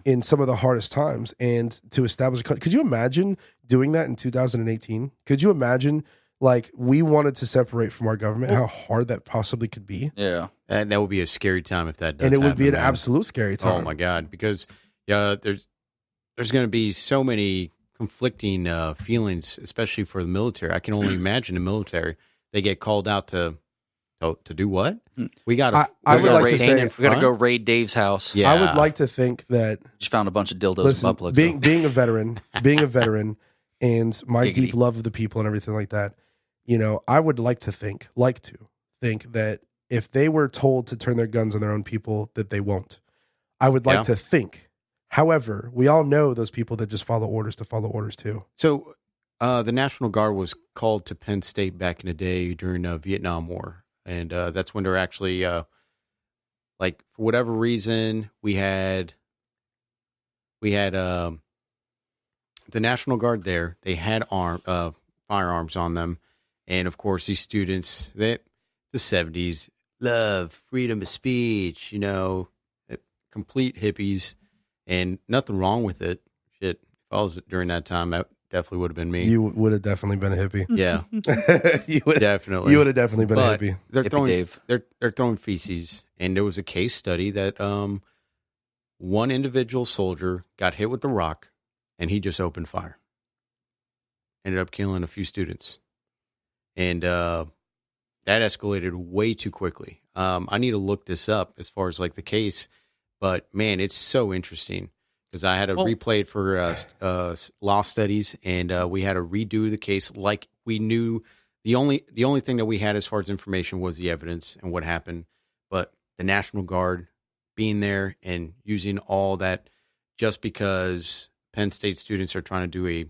in some of the hardest times and to establish a country. Could you imagine doing that in 2018? Could you imagine, like, we wanted to separate from our government, how hard that possibly could be? Yeah. That would be a scary time if that does And it would be an man. absolute scary time. Oh, my God. Because there's going to be so many conflicting feelings, especially for the military. I can only imagine the military. They get called out to do what? We got to. I would like to say we got to go raid Dave's house. Yeah. I would like to think that Just found a bunch of dildos and butt plugs. being a veteran, and my deep love of the people and everything like that, you know, I would like to think that if they were told to turn their guns on their own people, that they won't. I would like to think. However, we all know those people that just follow orders to follow orders too. So the National Guard was called to Penn State back in the day during the Vietnam War. And that's when they're actually, like, for whatever reason, we had the National Guard there. They had firearms on them. And, of course, these students, the 70s, love, freedom of speech, you know, complete hippies, and nothing wrong with it. Shit, if I was during that time, that definitely would have been me. You would have definitely been a hippie. Yeah, definitely. You would have definitely been a hippie. They're throwing feces, and there was a case study that one individual soldier got hit with a rock, and he just opened fire. Ended up killing a few students, and that escalated way too quickly. I need to look this up as far as like the case, but man, it's so interesting. Because I had to replay it for law studies, and we had to redo the case like we knew. The only thing that we had as far as information was the evidence and what happened. But the National Guard being there and using all that just because Penn State students are trying to do a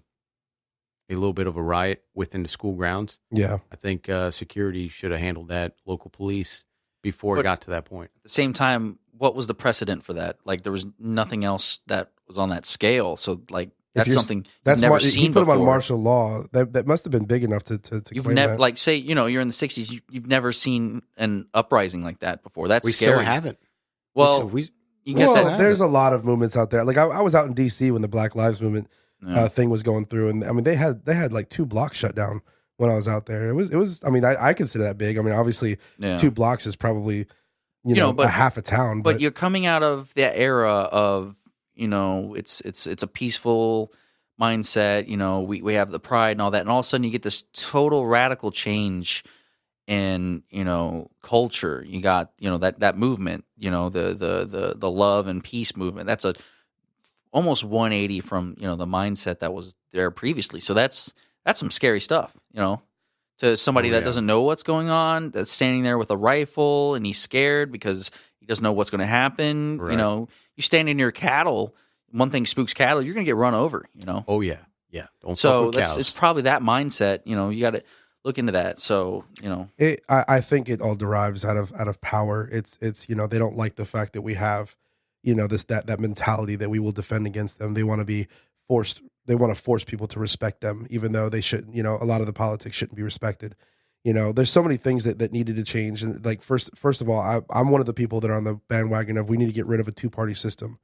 little bit of a riot within the school grounds. Yeah, I think security should have handled that, local police, before it got to that point. At the same time, what was the precedent for that? Like, there was nothing else that was on that scale. So, like, that's something you've never seen he put before. Him on martial law. That must have been big enough to You've claim never, that. like, say, you know, you're in the 60s. You've never seen an uprising like that before. That's We scary. still haven't. Well, you get that. There's a lot of movements out there. Like I was out in D.C. when the Black Lives Movement thing was going through, and I mean they had like 2 blocks shut down when I was out there. It was. I mean, I consider that big. I mean, obviously, 2 blocks is probably you know a half a town. But you're coming out of that era of, you know, it's a peaceful mindset. You know, we have the pride and all that, and all of a sudden you get this total radical change in, you know, culture. You got, you know, that movement, you know, the love and peace movement. That's a almost 180 from, you know, the mindset that was there previously. So that's some scary stuff, you know, to somebody that doesn't know what's going on, that's standing there with a rifle and he's scared because he doesn't know what's going to happen. Right. You know, you stand in your cattle, one thing spooks cattle, you're going to get run over, you know? Oh yeah. Yeah. Don't so fuck with cows. it's probably that mindset, you know, you got to look into that. So, you know, I think it all derives out of power. It's you know, they don't like the fact that we have, you know, that mentality that we will defend against them. They want to be forced. They want to force people to respect them, even though they shouldn't. You know, a lot of the politics shouldn't be respected. You know, there's so many things that needed to change. And like first of all, I'm one of the people that are on the bandwagon of we need to get rid of a 2-party system.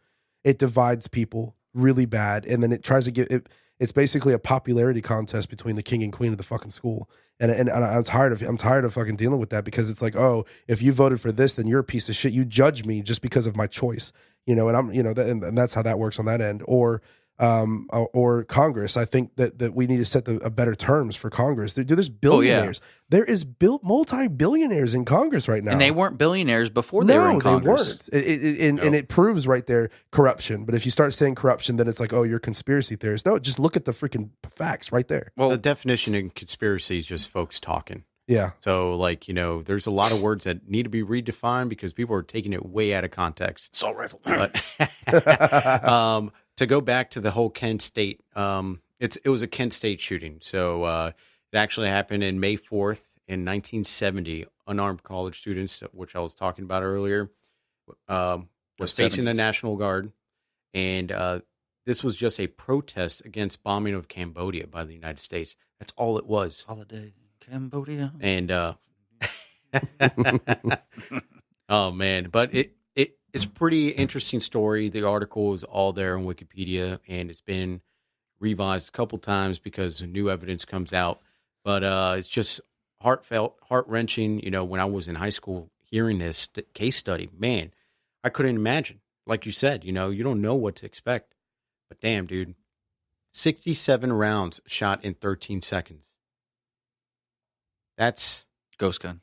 It divides people really bad, and then it tries to get it. It's basically a popularity contest between the king and queen of the fucking school. And I'm tired of fucking dealing with that, because it's like, oh, if you voted for this, then you're a piece of shit. You judge me just because of my choice, you know. And I'm, you know, and that's how that works on that end. Or Congress. I think that we need to set a better terms for Congress. There's billionaires. There is multi-billionaires in Congress right now, and they weren't billionaires before they were in Congress. They weren't. And it proves right there corruption. But if you start saying corruption, then it's like, oh, you're a conspiracy theorist. No, just look at the freaking facts right there. Well, the definition in conspiracy is just folks talking. Yeah. So, like, you know, there's a lot of words that need to be redefined because people are taking it way out of context. Assault rifle. But to go back to the whole Kent State, it was a Kent State shooting. So it actually happened in May 4th in 1970. Unarmed college students, which I was talking about earlier, was facing the National Guard. And this was just a protest against bombing of Cambodia by the United States. That's all it was. Holiday in Cambodia. And Oh man, but it's a pretty interesting story. The article is all there on Wikipedia, and it's been revised a couple times because new evidence comes out. But it's just heartfelt, heart-wrenching. You know, when I was in high school, hearing this case study, man, I couldn't imagine. Like you said, you know, you don't know what to expect. But damn, dude, 67 rounds shot in 13 seconds. That's Ghost gun.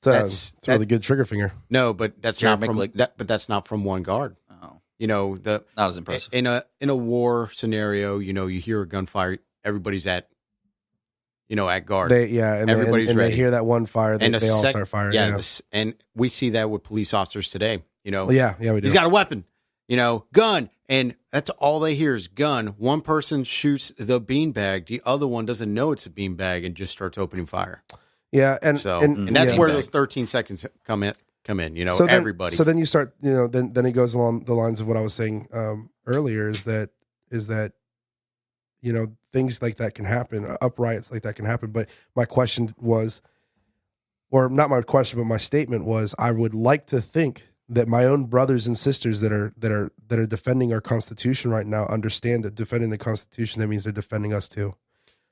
It's a really good trigger finger. no, but that's Jared not from Micklick. that. But that's not from one guard. Oh, You know, not as impressive. in a war scenario, you know, you hear a gunfire, everybody's at guard. Everybody's ready. They hear that one fire, they all start firing. Yeah, and we see that with police officers today. You know, we do. He's got a weapon, you know, gun, and that's all they hear is gun. One person shoots the beanbag, the other one doesn't know it's a beanbag and just starts opening fire. Yeah, and that's where those 13 seconds come in. You know, everybody. So then you start, you know, then it goes along the lines of what I was saying earlier. Is that you know, things like that can happen, upriots like that can happen. But my question was, or not my question, but my statement was, I would like to think that my own brothers and sisters that are defending our Constitution right now understand that defending the Constitution, that means they're defending us too.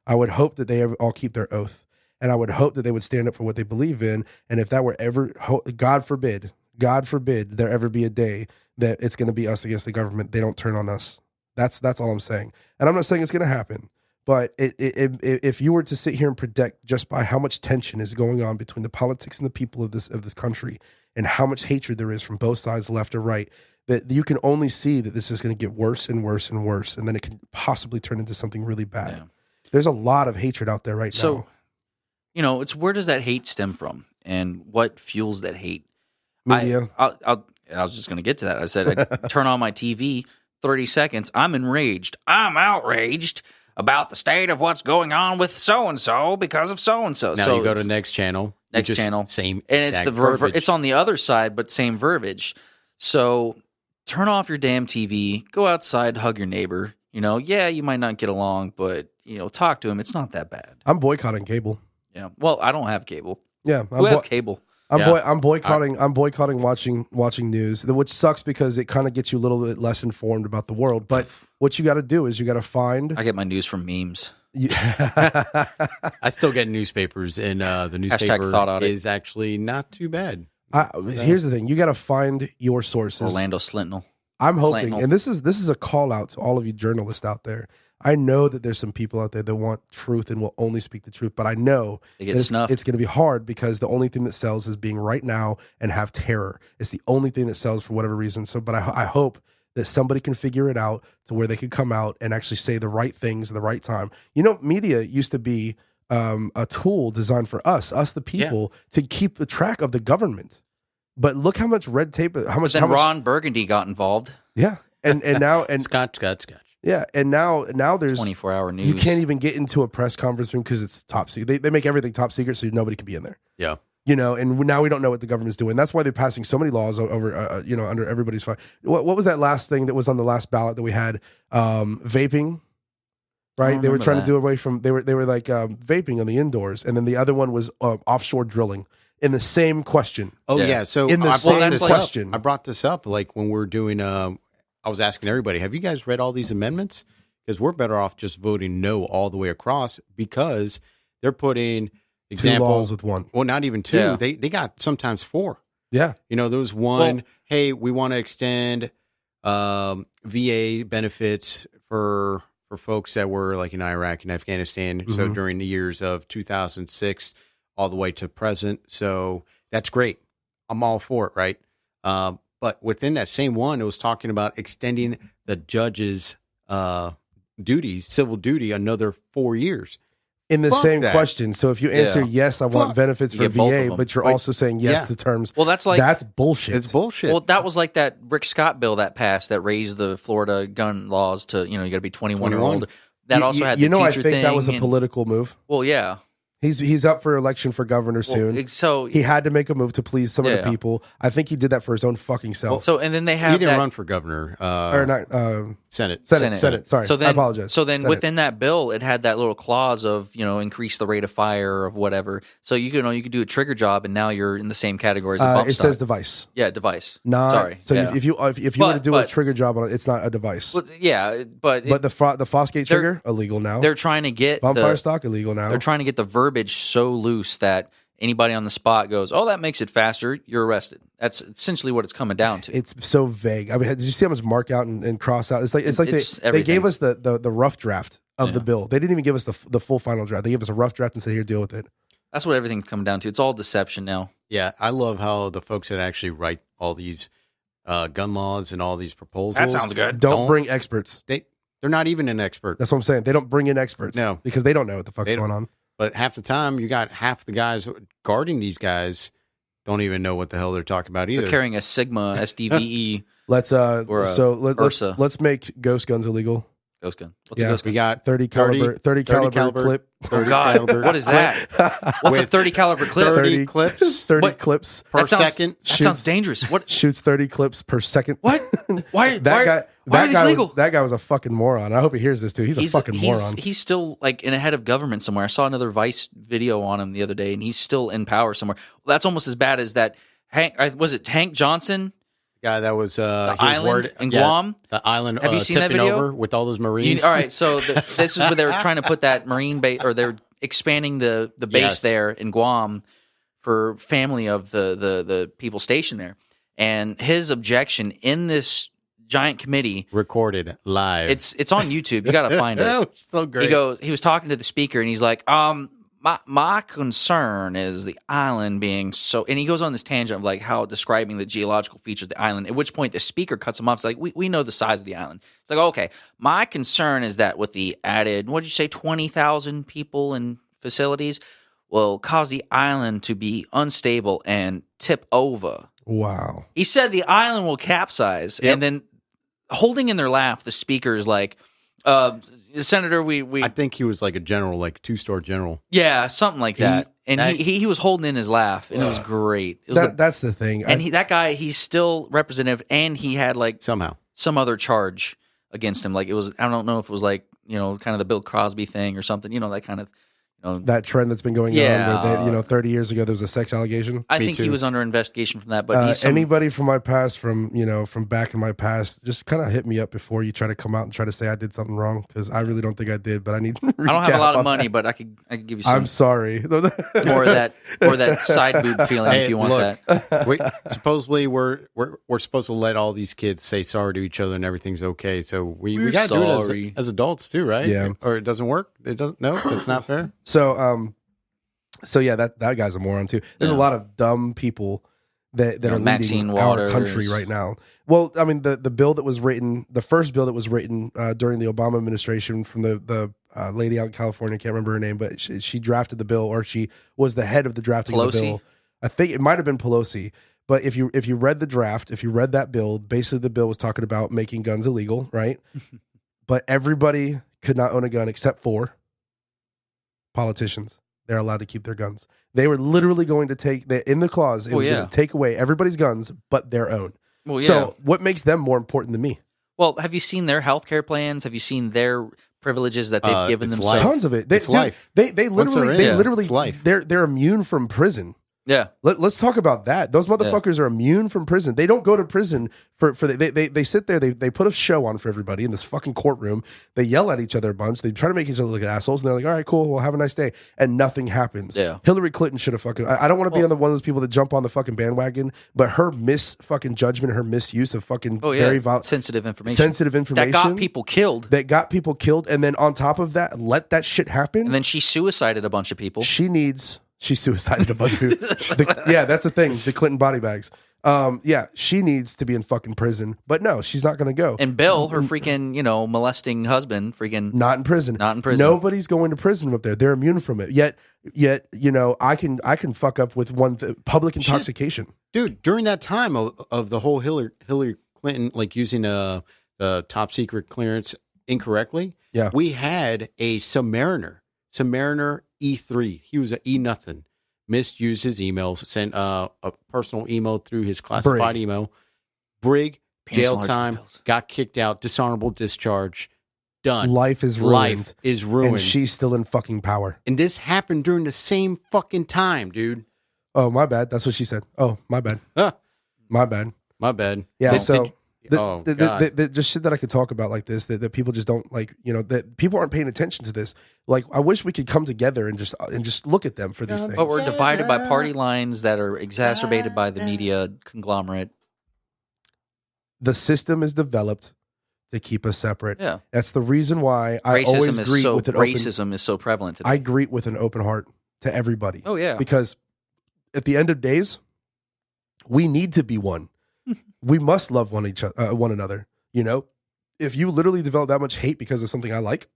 I would hope that they all keep their oath. And I would hope that they would stand up for what they believe in. And if that were ever, God forbid, there ever be a day that it's going to be us against the government, they don't turn on us. That's all I'm saying. And I'm not saying it's going to happen. But if you were to sit here and predict just by how much tension is going on between the politics and the people of this country, and how much hatred there is from both sides, left or right, that you can only see that this is going to get worse and worse and worse, and then it can possibly turn into something really bad. Yeah. There's a lot of hatred out there right now. So, you know, it's where does that hate stem from, and what fuels that hate? Media. I was just going to get to that. I said, I turn on my TV, 30 seconds, I'm enraged. I'm outraged about the state of what's going on with so-and-so because of so-and-so. Now you go to next channel. Next channel. Same. And it's it's on the other side, but same verbiage. So turn off your damn TV, go outside, hug your neighbor. You know, yeah, you might not get along, but, you know, talk to him. It's not that bad. I'm boycotting cable. Yeah. Well, I don't have cable. Yeah. Who has cable? I'm boycotting watching news, which sucks because it kind of gets you a little bit less informed about the world. But what you got to do is you got to find. I get my news from memes. I still get newspapers, and the newspaper is actually not too bad. Here's the thing: you got to find your sources. Orlando Slintnell. I'm hoping, and this is a call out to all of you journalists out there. I know that there's some people out there that want truth and will only speak the truth, but I know it's going to be hard because the only thing that sells is being right now and have terror. It's the only thing that sells for whatever reason. So, but I hope that somebody can figure it out to where they can come out and actually say the right things at the right time. You know, media used to be a tool designed for us the people, to keep the track of the government. But look how much red tape, Ron Burgundy got involved. Yeah, and now Scotch. Yeah, and now there's 24-hour news. You can't even get into a press conference room because it's top secret. They make everything top secret, so nobody can be in there. Yeah, you know, and now we don't know what the government's doing. That's why they're passing so many laws over, under everybody's fire. What was that last thing that was on the last ballot that we had? Vaping, right? They were trying to do away from. They were like vaping on the indoors, and then the other one was offshore drilling. In the same question. Oh yeah. So in the same question, I brought this up like when we're doing. I was asking everybody, have you guys read all these amendments? Because we're better off just voting no all the way across because they're putting two laws with one. Well, not even two. Yeah. They got sometimes four. Yeah. You know, there was one, hey, we want to extend VA benefits for folks that were like in Iraq and Afghanistan. Mm-hmm. So during the years of 2006 all the way to present. So that's great. I'm all for it, right? But within that same one, it was talking about extending the judge's civil duty, another 4 years. In the same question. So if you answer yes, I want benefits for VA, but you're also saying yes to terms. Well, that's bullshit. It's bullshit. Well, that was like that Rick Scott bill that passed that raised the Florida gun laws to, you got to be 21 or older. That also had the teacher thing. I think that was a political move. Well, yeah. He's up for election for governor soon. So he had to make a move to please some of the people. I think he did that for his own fucking self. So and then they have he didn't run for governor or not Senate. Sorry, so then, I apologize. So then Senate. within that bill, it had that little clause of increase the rate of fire of whatever. So you could do a trigger job, and now you're in the same category as a bump it stock. says device. Yeah, device. Sorry. So if you were to do a trigger job on it, it's not a device. Well, yeah, but the Fosgate trigger illegal now. They're trying to get bump fire stock illegal now. They're trying to get the verbiage so loose that anybody on the spot goes, "Oh, that makes it faster." You're arrested. That's essentially what it's coming down to. It's so vague. I mean, did you see how much mark out and cross out? It's like they gave us the rough draft of the bill. They didn't even give us the full final draft. They gave us a rough draft and said, "Here, deal with it." That's what everything's coming down to. It's all deception now. Yeah, I love how the folks that actually write all these gun laws and all these proposals. That sounds good. Don't bring experts. They're not even an expert. That's what I'm saying. They don't bring in experts. No, because they don't know what the fuck's going on. But half the time, you got half the guys guarding these guys don't even know what the hell they're talking about either. They're carrying a Sigma SDVE. Let's make ghost guns illegal. Ghost gun. What's a ghost gun? We got 30 caliber clip. Oh God, what is that? What's a 30 caliber clip? 30 clips. 30 clips per second. That sounds dangerous. What shoots 30 clips per second? What? Why are these legal? That guy was a fucking moron. I hope he hears this too. He's a fucking moron. He's still like in a head of government somewhere. I saw another Vice video on him the other day, and he's still in power somewhere. Well, that's almost as bad as that. Was it Hank Johnson? Guy that was the island in Guam. The island. Have you seen that video? Over with all those Marines. All right, so this is where they were trying to put that Marine base, or they're expanding the base there in Guam for family of the people stationed there. And his objection in this giant committee, recorded live. It's on YouTube. You got to find it. That was so great. He was talking to the speaker, and he's like, My concern is the island being so, and he goes on this tangent of like how describing the geological features of the island, at which point the speaker cuts him off. It's like, we know the size of the island. It's like, okay, my concern is that with the added, what did you say, 20,000 people and facilities will cause the island to be unstable and tip over. Wow. He said the island will capsize. Yep. And then holding in their laugh, the speaker is like, Senator, we I think he was like a general, like 2-star general. Yeah, something like that. And he was holding in his laugh, and it was great. It was that's the thing. And that guy, he's still representative, and he had like somehow some other charge against him. Like it was, I don't know if it was like kind of the Bill Cosby thing or something. That kind of. That trend that's been going on where 30 years ago there was a sex allegation. I think he was under investigation from that. But anybody from my past, from back in my past, just kind of hit me up before you try to come out and try to say I did something wrong, because I really don't think I did. But I need. I don't have a lot of money, but I could give you some. I'm sorry. more of that side boob feeling if you want that. Supposedly we're supposed to let all these kids say sorry to each other and everything's okay. So we got to do it as adults too, right? Yeah. Or it doesn't work. It doesn't. No, it's not fair. So yeah, that guy's a moron too. There's a lot of dumb people that are leading our country right now. Well, I mean, the bill that was written, the first bill that was written during the Obama administration from the lady out in California, I can't remember her name, but she drafted the bill, or she was the head of the drafting of the bill. I think it might have been Pelosi. But if you read the draft, if you read that bill, basically the bill was talking about making guns illegal, right? But everybody could not own a gun except for politicians. They're allowed to keep their guns. They were literally going to take, in the clause, it was going to take away everybody's guns but their own. Well, so what makes them more important than me? Well, have you seen their health care plans? Have you seen their privileges that they've given themselves? Tons of it. It's life. They literally, they're immune from prison. Yeah. Let's talk about that. Those motherfuckers are immune from prison. They don't go to prison they sit there, they put a show on for everybody in this fucking courtroom. They yell at each other a bunch. They try to make each other look like assholes, and they're like, all right, cool, well, have a nice day. And nothing happens. Yeah. Hillary Clinton should have fucking, I don't want to be on one of those people that jump on the fucking bandwagon, but her fucking judgment, her misuse of fucking very sensitive information. That got people killed. And then on top of that, let that shit happen. And then she suicided a bunch of people. She suicided a bunch of people. That's the thing. The Clinton body bags. She needs to be in fucking prison. But no, she's not going to go. And Bill, her freaking, molesting husband, freaking not in prison. Nobody's going to prison up there. They're immune from it. Yet, I can fuck up with public intoxication. Dude, during that time of the whole Hillary Clinton, like using the top secret clearance incorrectly, we had a Submariner Submariner E3. He was an E nothing. Misused his emails, sent a personal email through his classified email. Brig, jail time, got kicked out, dishonorable discharge, done. Life is ruined. And she's still in fucking power. And this happened during the same fucking time, dude. Oh, my bad. That's what she said. Oh, my bad. My bad. My bad. Yeah, just shit that I could talk about like this, that people just don't like, that people aren't paying attention to this. Like, I wish we could come together and just look at them for these things. But we're divided by party lines that are exacerbated by the media conglomerate. The system is developed to keep us separate. Yeah. That's the reason why I always greet with an racism is so prevalent today. I greet with an open heart to everybody. Oh, yeah. Because at the end of days, we need to be one. We must love one another. If you literally develop that much hate because of something I like,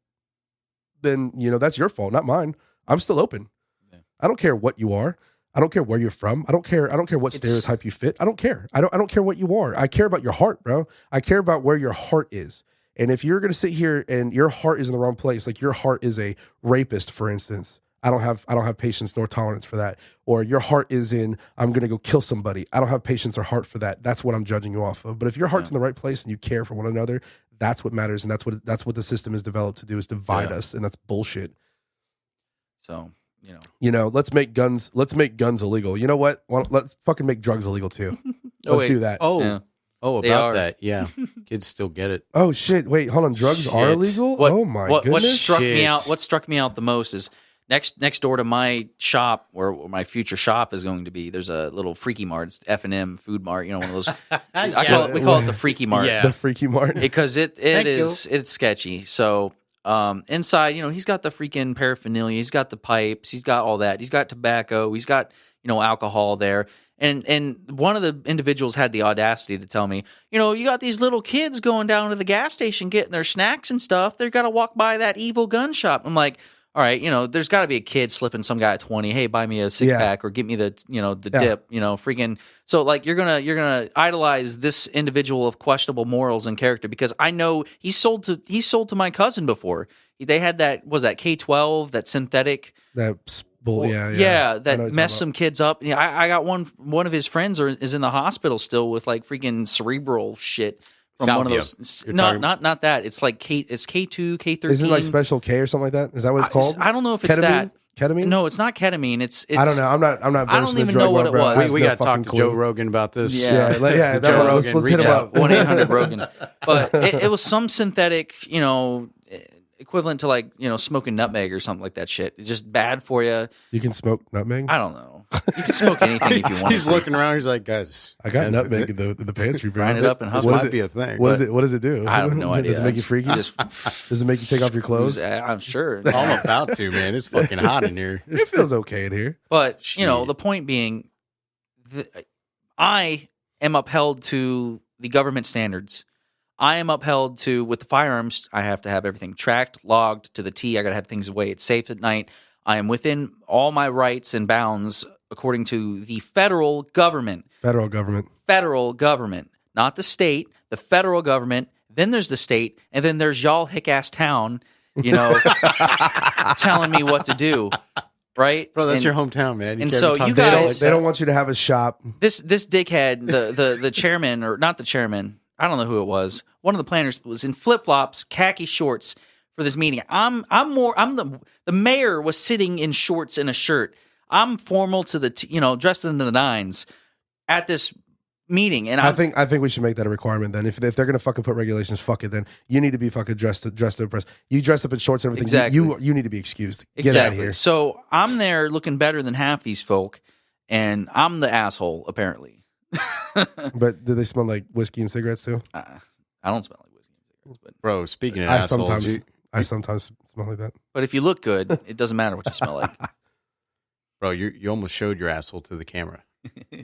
then that's your fault, not mine. I'm still open. Yeah. I don't care what you are. I don't care where you're from. I don't care what stereotype you fit. I don't care. I don't care what you are. I care about your heart, bro. I care about where your heart is. And if you're gonna sit here and your heart is in the wrong place, like your heart is a rapist, for instance, I don't have patience nor tolerance for that. Or your heart is in, I'm going to go kill somebody. I don't have patience or heart for that. That's what I'm judging you off of. But if your heart's in the right place and you care for one another, that's what matters. And that's what the system is developed to do, is divide us. And that's bullshit. So, let's make guns illegal. You know what? Let's fucking make drugs illegal too. Let's do that. About that. Yeah. Kids still get it. Oh shit. Wait, hold on. Drugs are illegal? Goodness. What struck me out the most is next door to my shop, where my future shop is going to be, there's a little Freaky Mart. It's F&M Food Mart, one of those. We call it the Freaky Mart. Yeah. The Freaky Mart. Because it's sketchy. So inside, he's got the freaking paraphernalia. He's got the pipes. He's got all that. He's got tobacco. He's got, alcohol there. And one of the individuals had the audacity to tell me, you got these little kids going down to the gas station getting their snacks and stuff. They're got to walk by that evil gun shop. I'm like, all right, there's got to be a kid slipping some guy at 20. Hey, buy me a 6-pack or get me the dip. Freaking. So like you're gonna idolize this individual of questionable morals and character, because I know he's sold to my cousin before. They had that K-12, that synthetic. That that messed some kids up. I got one of his friends is in the hospital still with like freaking cerebral shit. From one of those, not that. It's like it's K2, K13. Isn't it like Special K or something like that? Is that what it's called? I don't know if it's that. Ketamine? No, it's not ketamine. It's I don't know. I'm not. I don't even know what it was. We got to talk to Joe Rogan about this. Yeah. Joe Rogan. Let's hit him up. 1-800 Rogan. But it was some synthetic, equivalent to like smoking nutmeg or something like that shit. It's just bad for you. You can smoke nutmeg? I don't know. You can smoke anything if you want. He's looking around. He's like, guys, I got nutmeg in the pantry, bro. Grind it up and husk. This might be a thing. What does it do? I have no idea. Does it make you freaky? Does it make you take off your clothes? I'm sure. I'm about to, man. It's fucking hot in here. It feels okay in here. But the point being, I am upheld to the government standards. I am upheld to, with the firearms, I have to have everything tracked, logged to the T. I got to have things away. It's safe at night. I am within all my rights and bounds according to the federal government. Federal government. Federal government. Not the state, the federal government. Then there's the state, and then there's y'all hick-ass town, telling me what to do. Right? Bro, that's your hometown, man. And so you guys... They don't want you to have a shop. This dickhead, the chairman, or not the chairman, I don't know who it was. One of the planners was in flip-flops, khaki shorts for this meeting. The mayor was sitting in shorts and a shirt. I'm formal to the dressed in the nines at this meeting, and I think we should make that a requirement. Then if they're gonna fucking put regulations, fuck it. Then you need to be fucking dressed to impress. You dress up in shorts and everything. Exactly. You need to be excused. Exactly. Get out of here. So I'm there looking better than half these folk, and I'm the asshole apparently. But do they smell like whiskey and cigarettes too? I don't smell like whiskey and cigarettes, but bro, speaking of assholes, I sometimes smell like that. But if you look good, it doesn't matter what you smell like. Bro, you almost showed your asshole to the camera.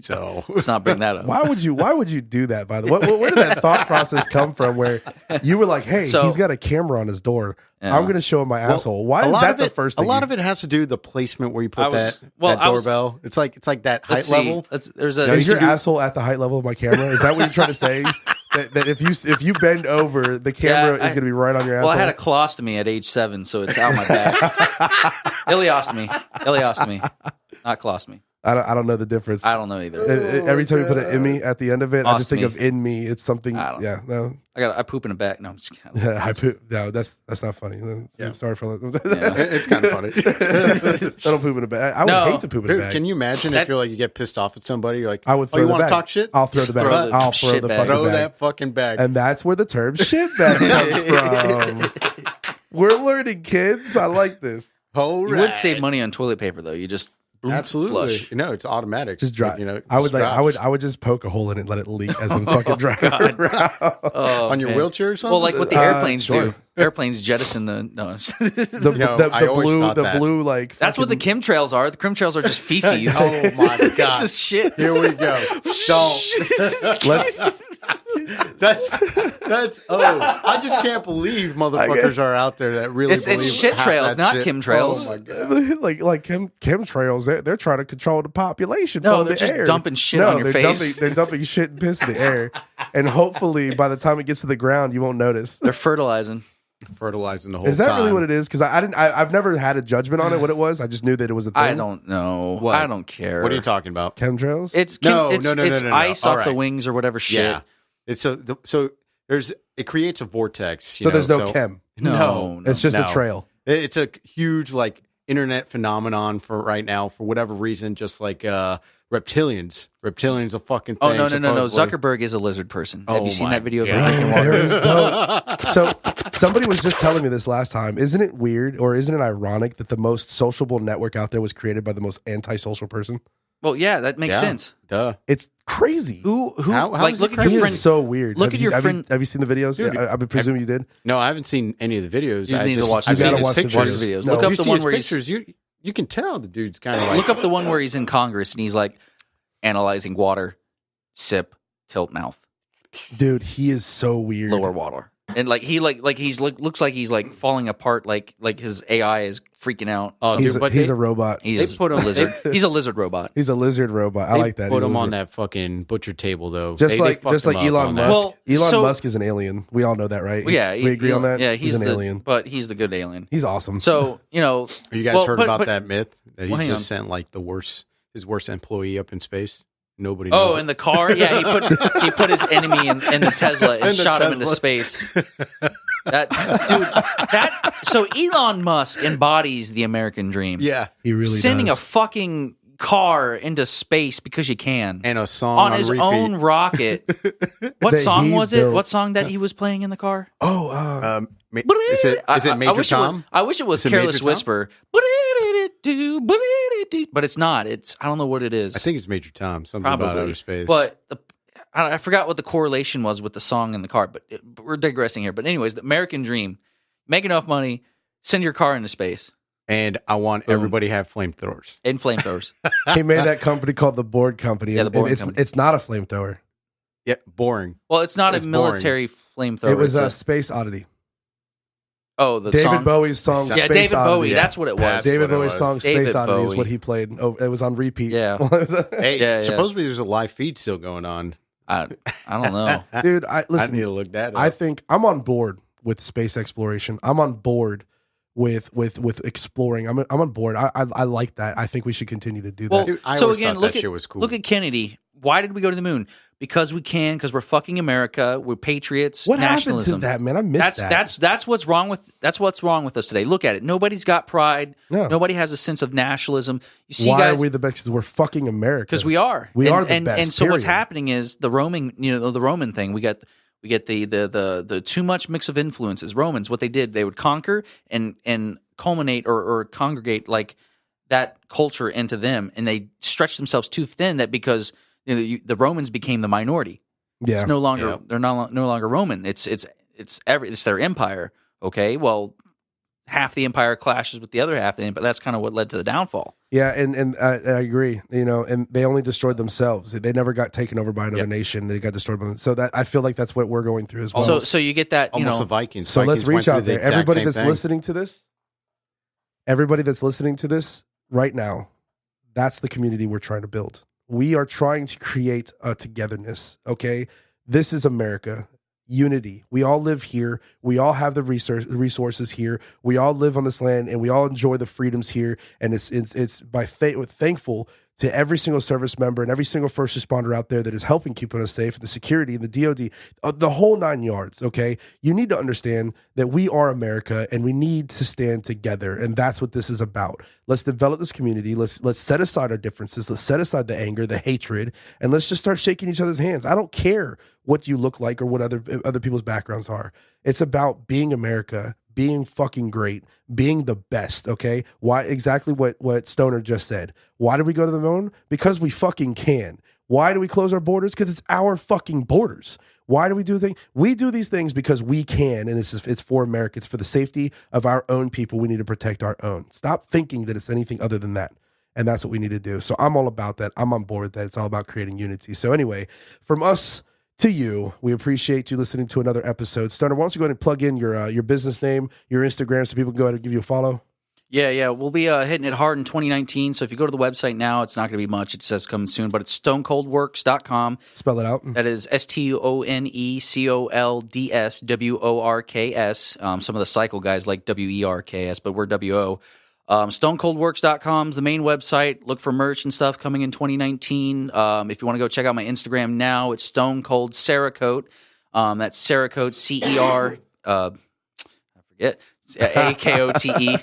So let's not bring that up. Why would you do that? By the way, where did that thought process come from? Where you were like, "Hey, he's got a camera on his door. I'm going to show him my asshole." Why is that the first thing? A lot of it has to do with the placement where you put that doorbell. It's like that height level. Is your asshole at the height level of my camera? Is that what you're trying to say? that if you bend over, the camera is going to be right on your asshole. Well, I had a colostomy at age 7, so it's out my back. Ileostomy, not colostomy. I don't know the difference. I don't know either. Every time you put an "imi" at the end of it, I just think of "in me." It's something. I don't Yeah, no. I poop in the back. No, I'm just kidding. I poop. No, that's not funny. Sorry for that. It's kind of funny. I don't poop in a bag. I would hate to poop in a Dude, bag. can you imagine if you're like you get pissed off at somebody? You're like, I would throw you the want to bag. talk shit? I'll throw the bag. I'll throw shit the bag. fucking Throw bag. that fucking bag. And that's where the term "shit bag" comes from. We're learning, kids. I like this. All You would save money on toilet paper though. You just Absolutely. flush. No, it's automatic. Just dry. You know, I would drops. I would just poke a hole in it and let it leak as I'm fucking driving around. Oh, on your man. wheelchair or something. Well, like what the airplanes sure. do. Airplanes jettison the no. The, You know, the I always blue thought the that. blue like That's what the fucking- chemtrails are. The chemtrails are just feces. Oh my It's god! just shit. Here we go. Don't. Let's That's. Oh, I just can't believe motherfuckers are out there that really. It's believe shit half trails, that not shit. chemtrails. Oh my god! like chemtrails. They're trying to control the population. No, from they're the just air. dumping shit No, on your they're face. They're dumping shit and piss in the air, and hopefully by the time it gets to the ground, you won't notice. They're fertilizing. Fertilizing the whole. Is that really time. what it is? Because I've never had a judgment on it. What it was, I just knew that it was a thing. I don't know. What? I don't care. What are you talking about? Chemtrails. It's No, it's, no, it's no. ice All off the right. wings or whatever shit. Yeah, it's so there's it creates a vortex. You So know, there's no chem. No, It's just no. a trail. It's a huge like internet phenomenon for right now for whatever reason. Just like reptilians. Reptilians a fucking thing. Oh no. supposedly. Zuckerberg is a lizard person. Have Oh, you seen my that video of God. him drinking There water? is no. So somebody was just telling me this last time. Isn't it weird or isn't it ironic that the most sociable network out there was created by the most antisocial person? Well, yeah, that makes Yeah. sense. Duh. It's crazy. Who How like is look it at He your is friend. so weird. Look Have at you- your friend- Have you seen the videos? Dude, I presume you did. No, I haven't seen any of the videos. You I need to just, watch. I've You seen gotta his watch the pictures. videos. Look No. up You the see one his where he's pictures. You can tell the dude's kind of like. look up the one where he's in Congress and he's like analyzing water, sip, tilt mouth, Dude, he is so weird. lower water, and like he he's looks like he's like falling apart. Like his AI is freaking out. Oh, He's, dude, a, but he's they- a robot. He they is put a him- lizard. He's a lizard robot. He's a lizard robot. I They like that. Put He's him a on lizard. that fucking butcher table though. Just They like fucked him up Elon on Musk. that. Well, Elon so- Musk is an alien. We all know that, right? Well, yeah, we agree on that. Yeah, he's an the, alien. but he's the good alien. He's awesome. So you know, You guys well, heard but- about but- that myth that he Well, hang just on. sent like his worst employee up in space? Nobody knows. Oh, in the car, yeah, he put his enemy in the Tesla and In the shot him into Tesla. space. So Elon Musk embodies the American dream. yeah, he really Sending does. a fucking car into space because you can and a song on his repeat. own rocket. What That song he was it? built. What song that he was playing in the car? Oh, Is it Major Tom? I wish it was Is it Careless Major Tom? Whisper. But it's not. I don't know what it is. I think it's Major Tom. Something about Probably. outer space. But I forgot what the correlation was with the song in the car, but we're digressing here. But anyways, the American dream, make enough money, send your car into space, and I want Boom. everybody to have flamethrowers. and flamethrowers. he made that company called the Board Company. Yeah, the and Board it's, Company. It's not a flamethrower. Yeah, boring. Well, it's not It's a boring. military flamethrower. It was it's a Space Oddity. the David song. Bowie's song. Yeah, Yeah, Space David Oddity. Bowie. That's what it was. That's David what it Bowie's was. song David Space Oddity is Bowie. what he played. Oh, it was on repeat. Yeah. Hey, Yeah, yeah. supposedly there's a live feed still going on. I don't know. Dude, I listen. need to look that up. I think I'm on board with space exploration. I'm on board with exploring. I'm on board. I like that. I think we should continue to do Well, that. Dude, I so always again, thought look that at shit was cool. look at Kennedy. Why did we go to the moon? Because we can. Because we're fucking America. We're patriots. What nationalism. happened to that, man? I missed that. That's what's wrong with us today. Look at it. Nobody's got pride. No. Nobody has a sense of nationalism. You see, Why guys, are we the best? Because we're fucking America. because we are. We are the and, best, And so what's period. happening is the Roman thing. We get the too much mix of influences. Romans, what they did, they would conquer and culminate or congregate like that culture into them, and they stretched themselves too thin. That because the Romans became the minority. Yeah. It's no longer Yeah. they're no longer Roman. It's their empire. Okay, well, half the empire clashes with the other half, but that's kind of what led to the downfall. Yeah, and I agree. And they only destroyed themselves. They never got taken over by another nation. They got destroyed by them. So that I feel like that's what we're going through as well. So you get that, Almost the Vikings. So let's Vikings went reach through out the there. exact Everybody same that's thing. listening to this, everybody that's listening to this right now, that's the community we're trying to build. We are trying to create a togetherness. Okay, This is America. Unity. We all live here. We all have the resources here. We all live on this land, and we all enjoy the freedoms here. And it's by thankful to every single service member and every single first responder out there that is helping keeping us safe, the security, the DOD, the whole 9 yards. Okay, you need to understand that we are America, and we need to stand together, and that's what this is about. Let's develop this community. Let's set aside our differences. Let's set aside the anger, the hatred, and let's just start shaking each other's hands. I don't care what you look like or what other people's backgrounds are. It's about being America, being fucking great, being the best, okay? Why exactly what Stoner just said. Why do we go to the moon? Because we fucking can. Why do we close our borders? Because it's our fucking borders. Why do we do things? We do these things because we can, and it's for America. It's for the safety of our own people. We need to protect our own. Stop thinking that it's anything other than that. And that's what we need to do. So I'm all about that. I'm on board with that. It's all about creating unity. So anyway, from us to you, we appreciate you listening to another episode. Stoner, why don't you go ahead and plug in your business name, your Instagram, so people can go ahead and give you a follow? Yeah. We'll be hitting it hard in 2019. So if you go to the website now, it's not going to be much. It says coming soon, but it's stonecoldworks.com. Spell it out. That is STONECOLDSWORKS. Some of the cycle guys like WERKS, but we're WO. Stonecoldworks.com is the main website. Look for merch and stuff coming in 2019. If you want to go check out my Instagram now, it's Stonecoldcerekote. That's Cerekote, CER. I forget. AKOTE,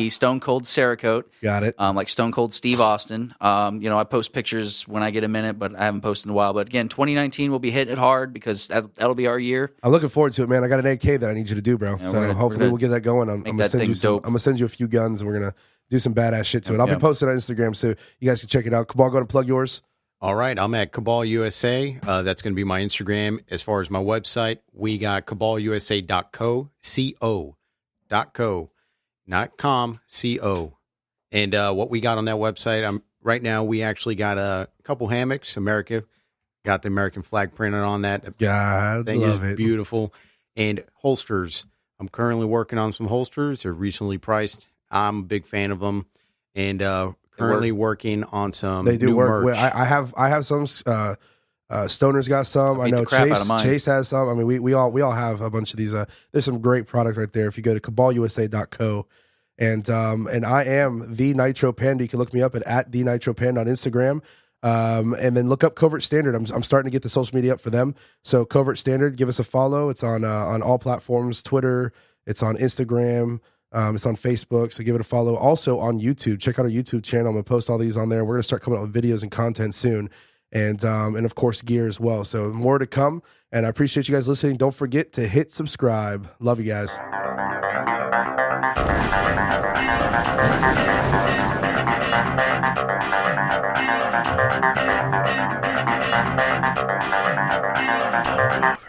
Stone Cold Cerekote. Got it. Like Stone Cold Steve Austin. I post pictures when I get a minute, but I haven't posted in a while. But again, 2019 will be hitting it hard because that'll be our year. I'm looking forward to it, man. I got an AK that I need you to do, bro. Yeah, So hopefully we'll get that going. I'm gonna send you a few guns, and we're gonna do some badass shit to it. I'll be posting on Instagram, so you guys can check it out. Cabal, go ahead and plug yours. All right, I'm at Cabal USA. That's going to be my Instagram. As far as my website, we got cabalusa.co, C-O.co, not com, C-O. And what we got on that website, right now we actually got a couple hammocks, got the American flag printed on that. God, thing love is it. Beautiful. And holsters. I'm currently working on some holsters. They're recently priced. I'm a big fan of them. And currently working on some They do new work. merch. I have some. Stoner's got some. I know Chase has some. I mean, we all have a bunch of these. There's some great product right there. If you go to cabalusa.co, and I am the Nitro Panda. You can look me up at the Nitro Panda on Instagram. And then look up Covert Standard. I'm starting to get the social media up for them. So Covert Standard, give us a follow. It's on all platforms. Twitter. It's on Instagram. It's on Facebook, so give it a follow. Also on YouTube, check out our YouTube channel. I'm gonna post all these on there. We're gonna start coming out with videos and content soon, and of course gear as well. So more to come. And I appreciate you guys listening. Don't forget to hit subscribe. Love you guys. Over.